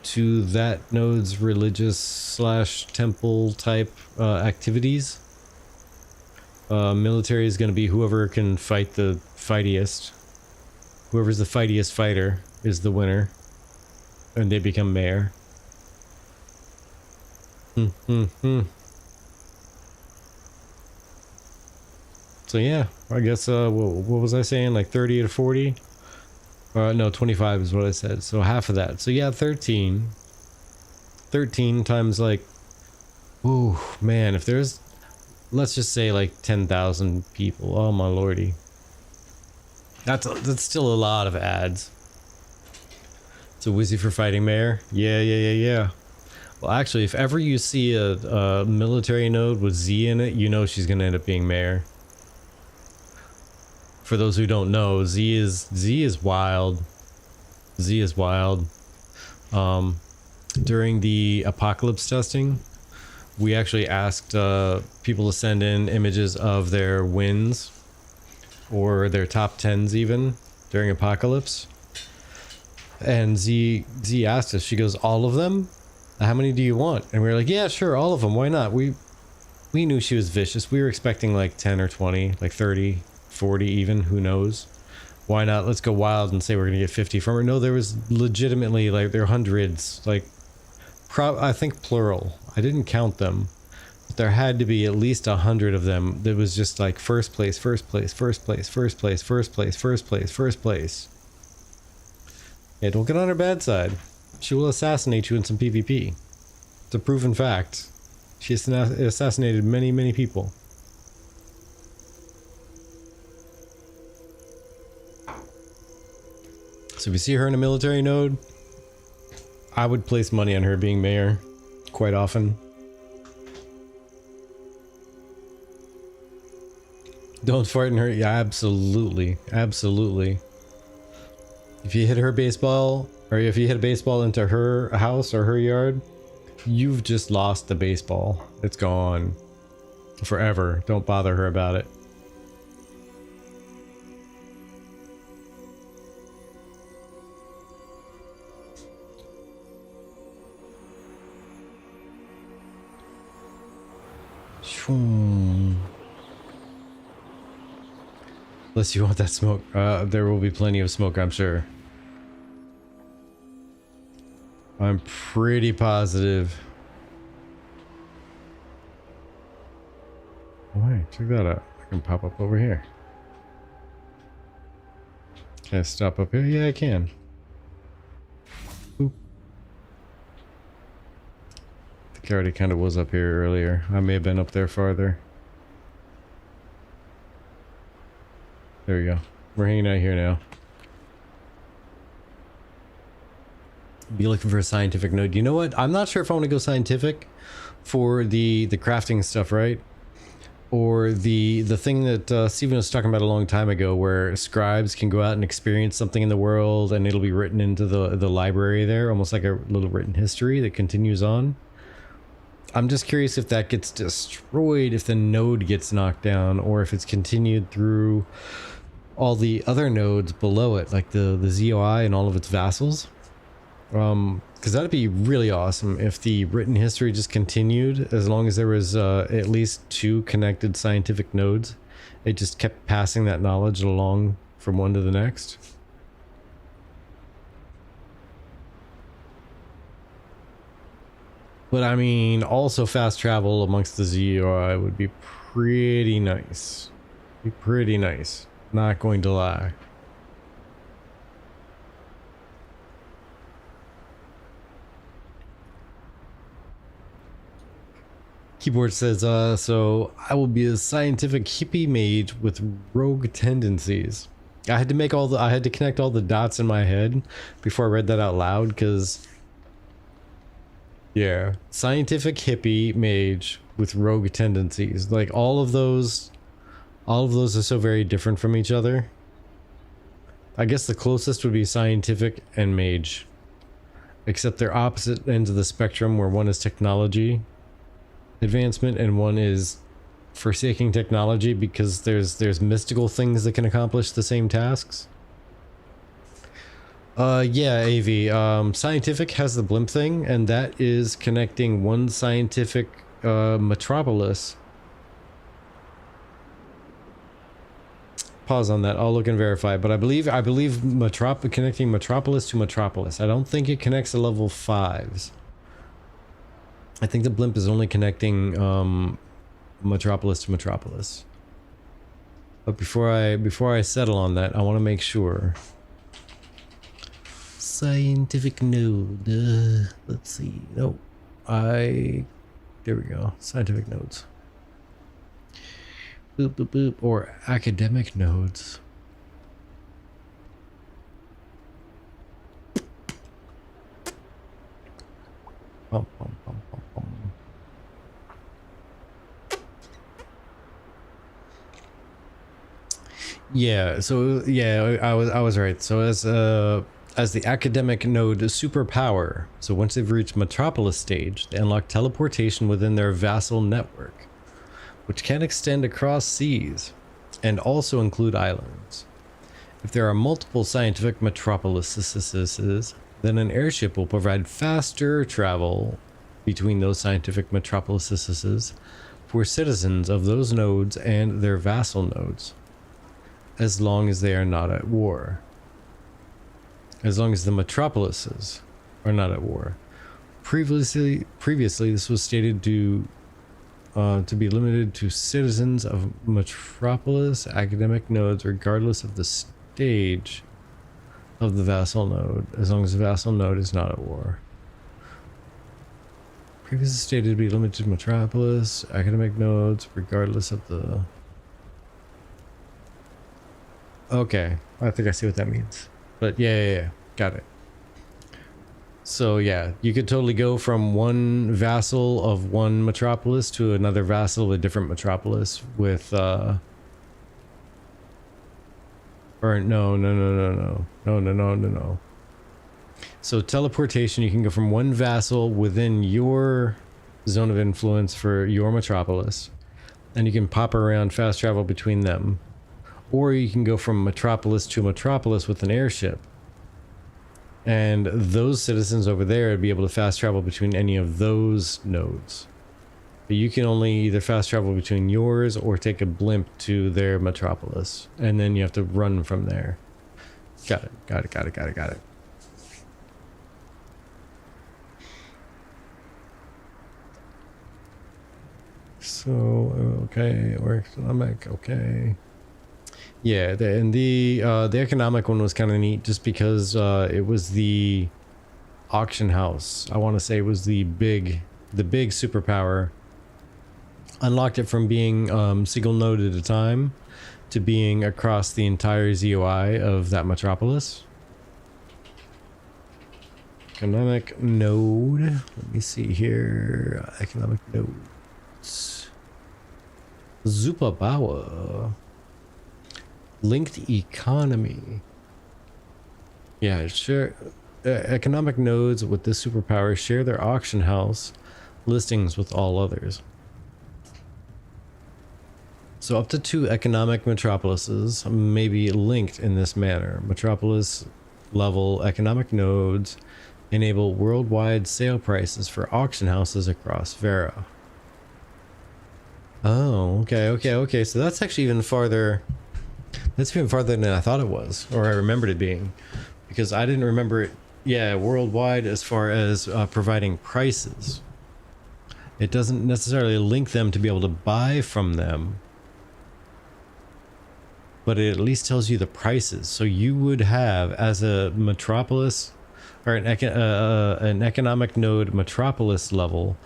[SPEAKER 1] to that node's religious slash temple type activities. Military is going to be whoever can fight the fightiest. Whoever's the fightiest fighter is the winner. And they become mayor. So yeah, I guess, what was I saying? Like 30 to 40? No, 25 is what I said. So half of that. So yeah, 13. 13 times like, ooh, man, if there's, let's just say like 10,000 people. Oh my lordy. That's still a lot of ads. So Wizzy for fighting mayor? Yeah. Well, actually, if ever you see a military node with Z in it, you know she's gonna end up being mayor. For those who don't know, Z is wild. Z is wild. During the apocalypse testing, we actually asked people to send in images of their wins or their top 10s even during apocalypse. And Z asked us, she goes, all of them? How many do you want? And we were like, yeah, sure, all of them. Why not? We knew she was vicious. We were expecting like 10 or 20, like 30, 40 even, who knows? Why not? Let's go wild and say we're gonna get 50 from her. No, there was legitimately, like, there are hundreds, like, I think plural. I didn't count them. But there had to be at least 100 of them. That was just like first place. Yeah, don't get on her bad side. She will assassinate you in some PvP. It's a proven fact. She has assassinated many people. So if you see her in a military node, I would place money on her being mayor quite often. Don't fart in her. Yeah, absolutely. If you hit her baseball, or if you hit a baseball into her house or her yard, you've just lost the baseball. It's gone. Forever. Don't bother her about it. Unless you want that smoke. There will be plenty of smoke, I'm sure. I'm pretty positive. Oh, hey, check that out. I can pop up over here. Can I stop up here? Yeah, I can. Oop. I think I already kind of was up here earlier. I may have been up there farther. There we go. We're hanging out here now. Be looking for a scientific node. You know what? I'm not sure if I want to go scientific for the crafting stuff, right? Or the thing that Steven was talking about a long time ago, where scribes can go out and experience something in the world, and it'll be written into the library there, almost like a little written history that continues on. I'm just curious if that gets destroyed, if the node gets knocked down, or if it's continued through all the other nodes below it, like the ZOI and all of its vassals. Because that'd be really awesome if the written history just continued, as long as there was at least 2 connected scientific nodes. It just kept passing that knowledge along from one to the next. But I mean, also fast travel amongst the ZOI would be pretty nice. Not going to lie. Keyboard says, so I will be a scientific hippie mage with rogue tendencies. I had to connect all the dots in my head before I read that out loud, because Yeah, scientific hippie mage with rogue tendencies. Like all of those are so very different from each other. I guess the closest would be scientific and mage, except they're opposite ends of the spectrum, where one is technology advancement and one is forsaking technology because there's mystical things that can accomplish the same tasks. Yeah, AV. Scientific has the blimp thing, and that is connecting one scientific metropolis. Pause on that. I'll look and verify, but I believe connecting metropolis to metropolis. I don't think it connects to level 5s. I think the blimp is only connecting metropolis to metropolis. But before I settle on that, I want to make sure. Scientific node. Let's see. No, there we go. Scientific nodes. Boop boop boop. Or academic nodes. Bum, bum, bum, bum, bum. Yeah. So yeah, I was right. So as the academic node superpower, so once they've reached metropolis stage, they unlock teleportation within their vassal network, which can extend across seas and also include islands. If there are multiple scientific metropolises, then an airship will provide faster travel between those scientific metropolises for citizens of those nodes and their vassal nodes, as long as they are not at war. As long as the metropolises are not at war. Previously, this was stated to be limited to citizens of metropolis academic nodes, regardless of the stage of the vassal node, as long as the vassal node is not at war. Previously stated to be limited to metropolis academic nodes, regardless of the... Okay, I think I see what that means. But yeah, got it. So yeah, you could totally go from one vassal of one metropolis to another vassal of a different metropolis with or no. So teleportation, you can go from one vassal within your zone of influence for your metropolis, and you can pop around, fast travel between them. Or you can go from metropolis to metropolis with an airship. And those citizens over there would be able to fast travel between any of those nodes. But you can only either fast travel between yours or take a blimp to their metropolis. And then you have to run from there. Got it. So, okay, or economic, okay. Yeah, the economic one was kind of neat just because it was the auction house. I want to say it was the big superpower. Unlocked it from being single node at a time to being across the entire ZOI of that metropolis. Economic node. Let me see here. Economic nodes. Superpower. Linked economy. Yeah, sure. Economic nodes with this superpower share their auction house listings with all others. So up to 2 economic metropolises may be linked in this manner. Metropolis level economic nodes enable worldwide sale prices for auction houses across Vera. Oh, okay. So that's actually even farther. That's even farther than I thought it was, or I remembered it being, because I didn't remember it. Yeah, worldwide as far as providing prices. It doesn't necessarily link them to be able to buy from them, but it at least tells you the prices. So you would have, as a metropolis or an economic node metropolis level,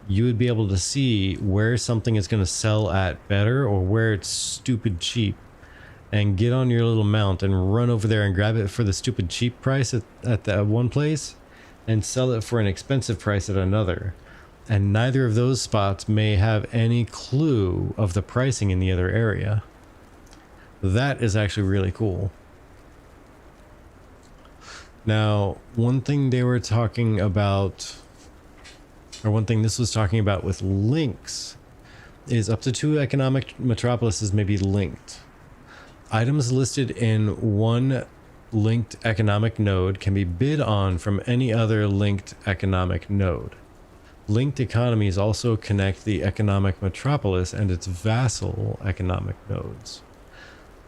[SPEAKER 1] you would be able to see where something is going to sell at better or where it's stupid cheap. And get on your little mount and run over there and grab it for the stupid cheap price at that one place, and sell it for an expensive price at another. And neither of those spots may have any clue of the pricing in the other area. That is actually really cool. Now, one thing they were talking about, or one thing this was talking about with links, is up to 2 economic metropolises may be linked. Items listed in one linked economic node can be bid on from any other linked economic node. Linked economies also connect the economic metropolis and its vassal economic nodes.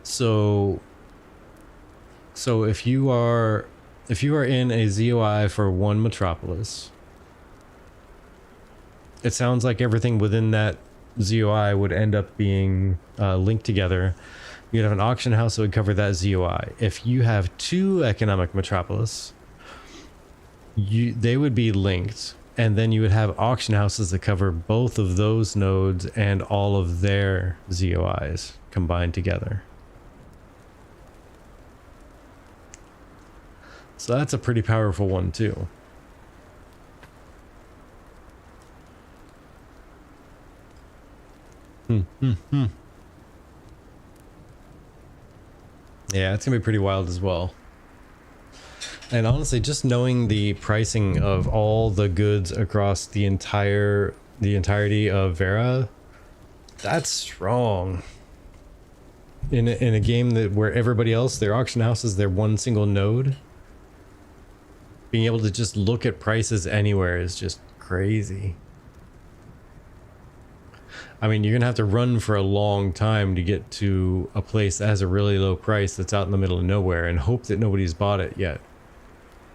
[SPEAKER 1] So if you are in a ZOI for one metropolis, it sounds like everything within that ZOI would end up being linked together. You'd have an auction house that would cover that ZOI. If you have 2 economic metropolis, they would be linked, and then you would have auction houses that cover both of those nodes and all of their ZOIs combined together. So that's a pretty powerful one too. Yeah, it's gonna be pretty wild as well. And honestly, just knowing the pricing of all the goods across the entirety of Vera, that's strong. In a game where everybody else, their auction houses, their one single node, being able to just look at prices anywhere is just crazy. I mean, you're gonna have to run for a long time to get to a place that has a really low price that's out in the middle of nowhere and hope that nobody's bought it yet.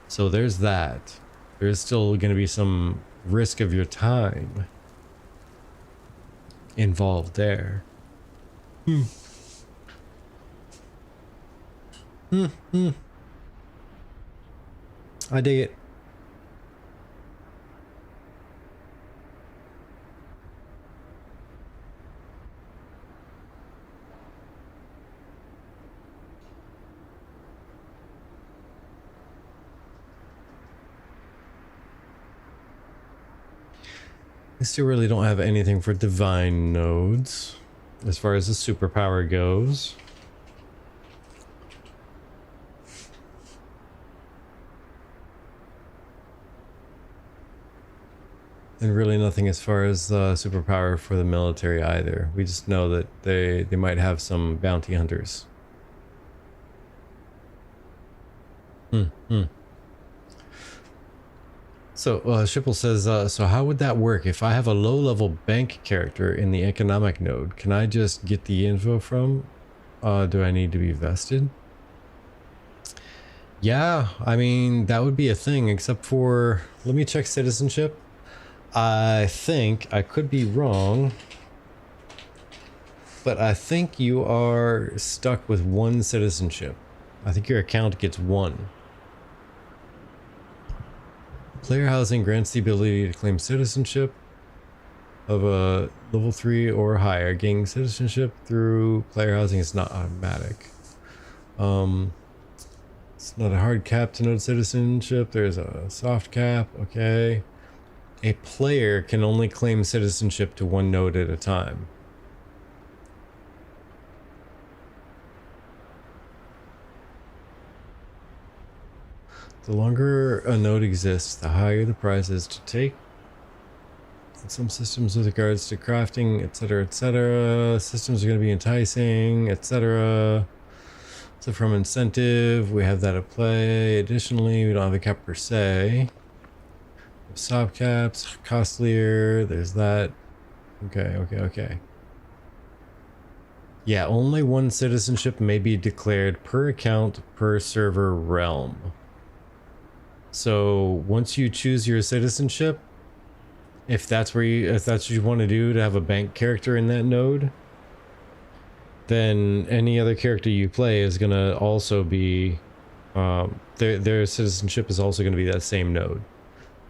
[SPEAKER 1] So there's that. There's still gonna be some risk of your time involved there. I dig it. I still really don't have anything for divine nodes as far as the superpower goes. And really nothing as far as superpower for the military either. We just know that they might have some bounty hunters. So Shipple says, so how would that work? If I have a low-level bank character in the economic node, can I just get the info from? Do I need to be vested? Yeah, I mean, that would be a thing, except for... Let me check citizenship. I think, I could be wrong, but I think you are stuck with 1 citizenship. I think your account gets 1. Player housing grants the ability to claim citizenship of a level 3 or higher. Gaining citizenship through player housing is not automatic. It's not a hard cap to node citizenship. There's a soft cap. Okay. A player can only claim citizenship to 1 node at a time. The longer a node exists, the higher the price is to take. In some systems with regards to crafting, etc., etc., systems are going to be enticing, etc. So from incentive, we have that at play. Additionally, we don't have a cap per se. Soft caps, costlier, there's that. Okay. Yeah, only 1 citizenship may be declared per account per server realm. So once you choose your citizenship, if that's what you want to do, to have a bank character in that node, then any other character you play is gonna also be their citizenship is also going to be that same node.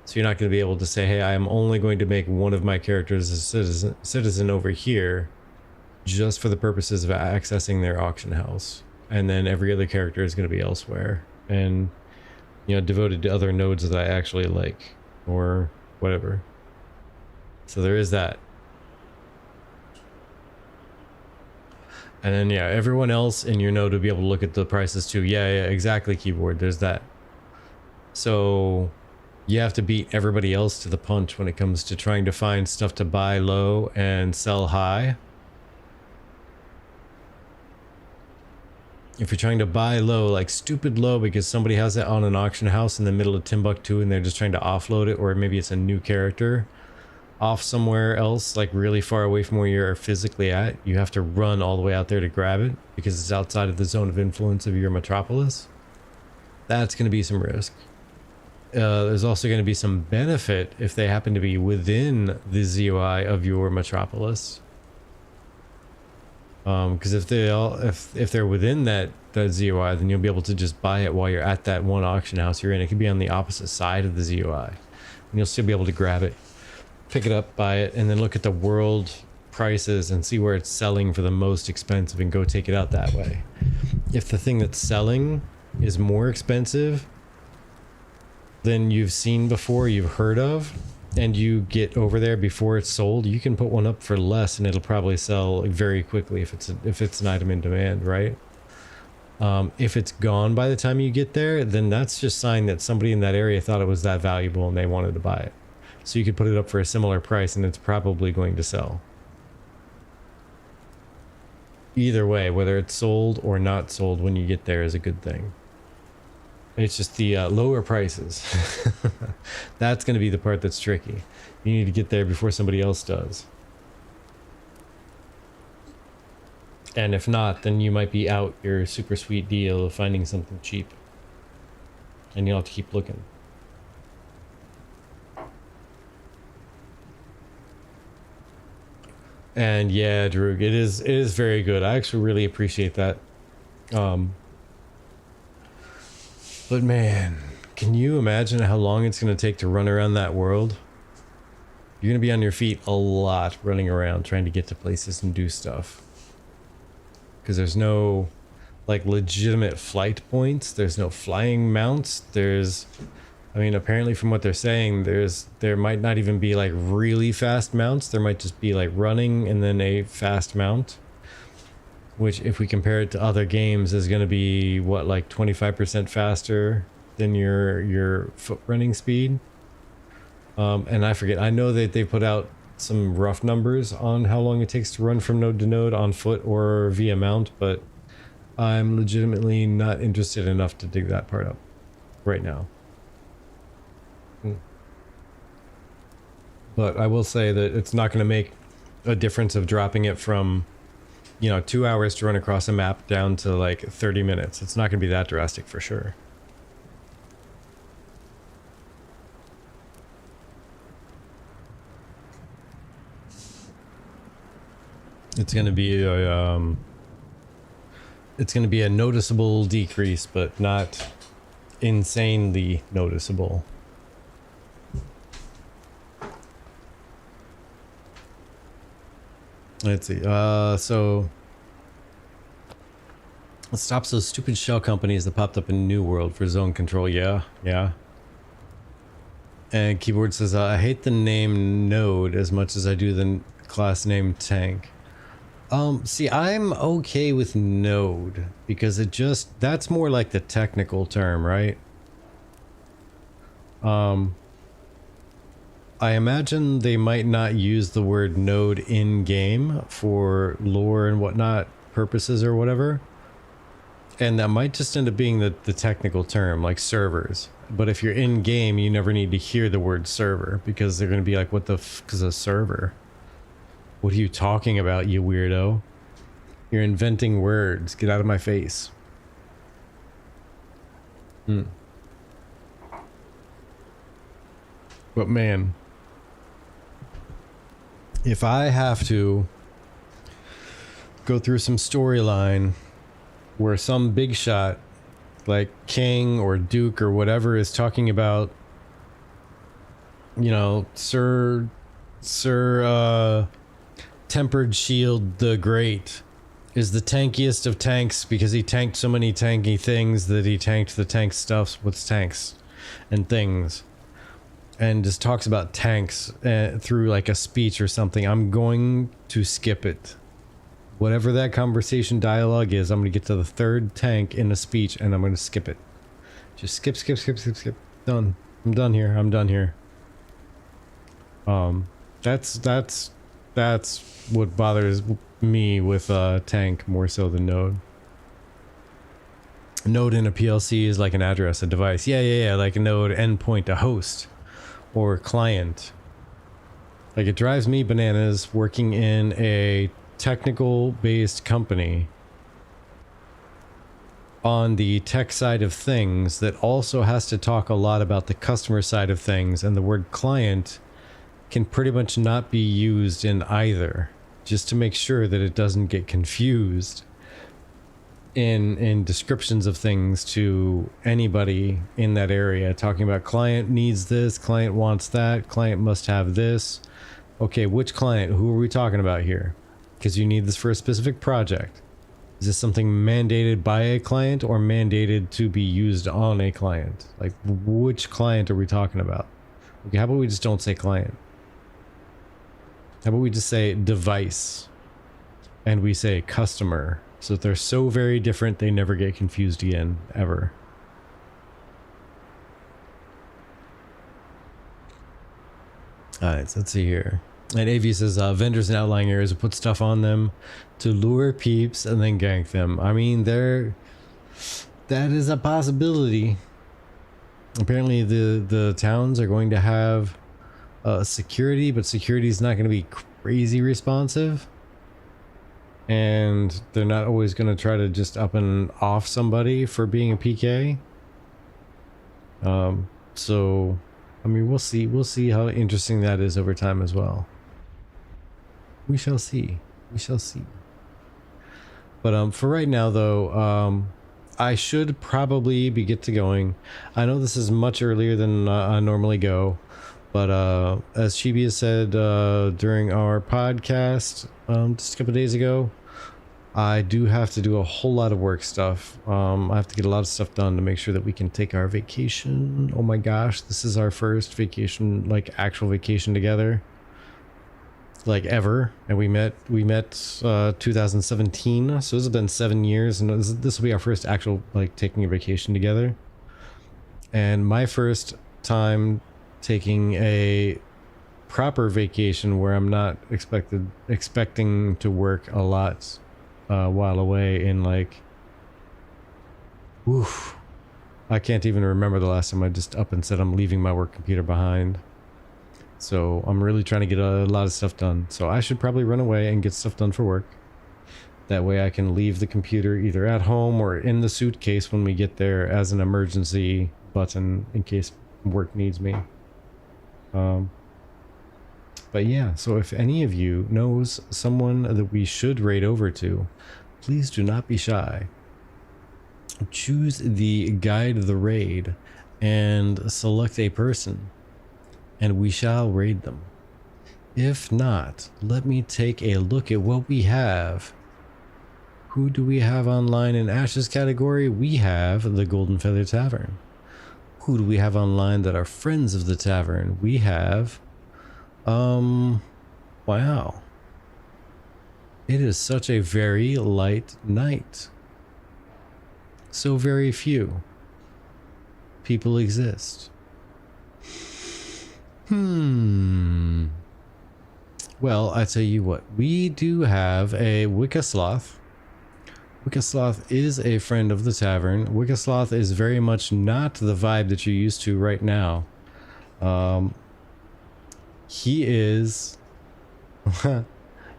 [SPEAKER 1] So you're not going to be able to say, hey, I am only going to make one of my characters a citizen over here just for the purposes of accessing their auction house. And then every other character is going to be elsewhere. And, you know, devoted to other nodes that I actually like, or whatever. So there is that. And then, yeah, everyone else in your node will be able to look at the prices too. Yeah, exactly, keyboard. There's that. So you have to beat everybody else to the punch when it comes to trying to find stuff to buy low and sell high. If you're trying to buy low, like stupid low because somebody has it on an auction house in the middle of Timbuktu and they're just trying to offload it, or maybe it's a new character off somewhere else, like really far away from where you're physically at, you have to run all the way out there to grab it because it's outside of the zone of influence of your metropolis. That's going to be some risk. There's also going to be some benefit if they happen to be within the ZOI of your metropolis. Because if they're within that ZOI, then you'll be able to just buy it while you're at that one auction house you're in. It could be on the opposite side of the ZOI, and you'll still be able to grab it, pick it up, buy it, and then look at the world prices and see where it's selling for the most expensive and go take it out that way. If the thing that's selling is more expensive than you've seen before, you've heard of, and you get over there before it's sold, you can put one up for less and it'll probably sell very quickly if it's an item in demand, right? If it's gone by the time you get there, then that's just a sign that somebody in that area thought it was that valuable and they wanted to buy it. So you could put it up for a similar price and it's probably going to sell. Either way, whether it's sold or not sold when you get there is a good thing. It's just the lower prices. That's going to be the part that's tricky. You need to get there before somebody else does. And if not, then you might be out your super sweet deal of finding something cheap. And you'll have to keep looking. And yeah, Droog, it is very good. I actually really appreciate that. But man, can you imagine how long it's going to take to run around that world? You're going to be on your feet a lot running around trying to get to places and do stuff. Because there's no like legitimate flight points. There's no flying mounts. I mean, apparently from what they're saying, there might not even be like really fast mounts. There might just be like running and then a fast mount. Which, if we compare it to other games, is going to be, what, like 25% faster than your foot running speed? And I forget, I know that they put out some rough numbers on how long it takes to run from node to node on foot or via mount, but I'm legitimately not interested enough to dig that part up right now. But I will say that it's not going to make a difference of dropping it from, 2 hours to run across a map down to like 30 minutes. It's not going to be that drastic for sure. It's going to be a noticeable decrease, but not insanely noticeable. Let's see. So it stops those stupid shell companies that popped up in New World for zone control. Yeah. And keyboard says, I hate the name Node as much as I do the class name Tank. See, I'm okay with Node because that's more like the technical term, right? I imagine they might not use the word node in game for lore and whatnot purposes or whatever. And that might just end up being the technical term, like servers. But if you're in game, you never need to hear the word server because they're going to be like, what the f is a server? What are you talking about, you weirdo? You're inventing words. Get out of my face. But man, if I have to go through some storyline where some big shot like King or Duke or whatever is talking about, Sir Tempered Shield the Great is the tankiest of tanks because he tanked so many tanky things that he tanked the tank stuffs. What's tanks? and things, and just talks about tanks through like a speech or something, I'm going to skip it. Whatever that conversation dialogue is, I'm going to get to the third tank in a speech and I'm going to skip it. Just skip. Done. I'm done here. That's what bothers me with tank more so than node. Node in a PLC is like an address, a device. Yeah, like a node endpoint, a host or client. Like, it drives me bananas working in a technical based company on the tech side of things that also has to talk a lot about the customer side of things, and the word client can pretty much not be used in either, just to make sure that it doesn't get confused in descriptions of things to anybody in that area, talking about client needs this, client wants that, client must have this. Okay, which client? Who are we talking about here? Because you need this for a specific project. Is this something mandated by a client or mandated to be used on a client? Like, which client are we talking about? Okay, how about we just don't say client? How about we just say device and we say customer, so that they're so very different they never get confused again, ever. Alright, so let's see here. And AV says vendors in outlying areas will put stuff on them to lure peeps and then gank them. I mean, that is a possibility. Apparently the towns are going to have security, but security is not going to be crazy responsive. And they're not always going to try to just up and off somebody for being a PK. So, I mean, we'll see how interesting that is over time as well. We shall see. But for right now, though, I should probably be get to going. I know this is much earlier than I normally go, but as Chibi has said during our podcast just a couple days ago, I do have to do a whole lot of work stuff. I have to get a lot of stuff done to make sure that we can take our vacation. Oh my gosh, this is our first vacation, like actual vacation together, like ever. And we met 2017, so this has been 7 years, and this will be our first actual like taking a vacation together, and my first time taking a proper vacation where I'm not expecting to work a lot while away in like, oof, I can't even remember the last time I just up and said I'm leaving my work computer behind. So I'm really trying to get a lot of stuff done. So I should probably run away and get stuff done for work. That way I can leave the computer either at home or in the suitcase when we get there as an emergency button in case work needs me. But yeah, so if any of you knows someone that we should raid over to, please do not be shy. Choose the guide the raid and select a person, and we shall raid them. If not, let me take a look at what we have. Who do we have online in Ash's category? We have the Golden Feather Tavern. Who do we have online that are friends of the tavern? We have wow. It is such a very light night. So very few people exist. Well, I tell you what, we do have a Wicca Sloth. Wicca Sloth is a friend of the tavern. Wicca Sloth is very much not the vibe that you're used to right now. He is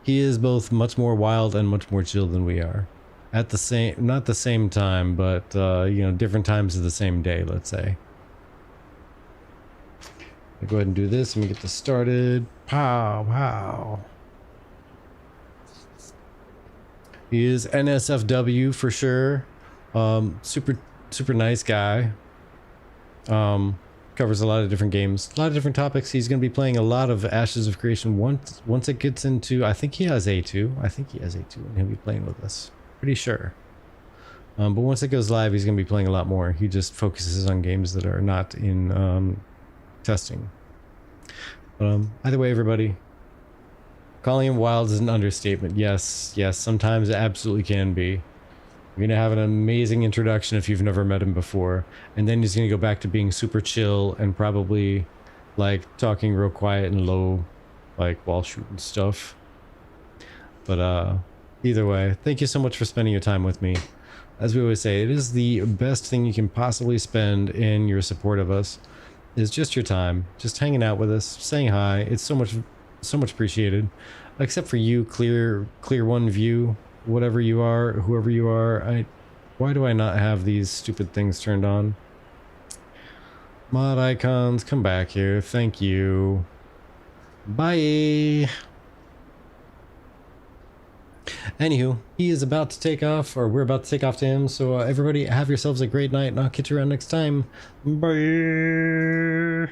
[SPEAKER 1] he is both much more wild and much more chill than we are. At the same, not the same time, but you know, different times of the same day, let's say. I'll go ahead and do this and we get this started. Pow, pow. He is NSFW for sure. Super nice guy. Covers a lot of different games, a lot of different topics. He's going to be playing a lot of Ashes of Creation once it gets into, I think he has A2. I think he has A2 and he'll be playing with us. Pretty sure. But once it goes live, he's going to be playing a lot more. He just focuses on games that are not in testing. Either way, everybody, calling him wild is an understatement. Yes, sometimes it absolutely can be. You're gonna have an amazing introduction if you've never met him before, and then he's gonna go back to being super chill and probably like talking real quiet and low, like while shooting stuff. But either way, thank you so much for spending your time with me. As we always say, it is the best thing you can possibly spend in your support of us, is just your time, just hanging out with us, saying hi. It's so much appreciated. Except for you, clear one view, whatever you are, whoever you are. Why do I not have these stupid things turned on? Mod icons, come back here. Thank you. Bye. Anywho, he is about to take off, or we're about to take off to him. So everybody have yourselves a great night, and I'll catch you around next time. Bye.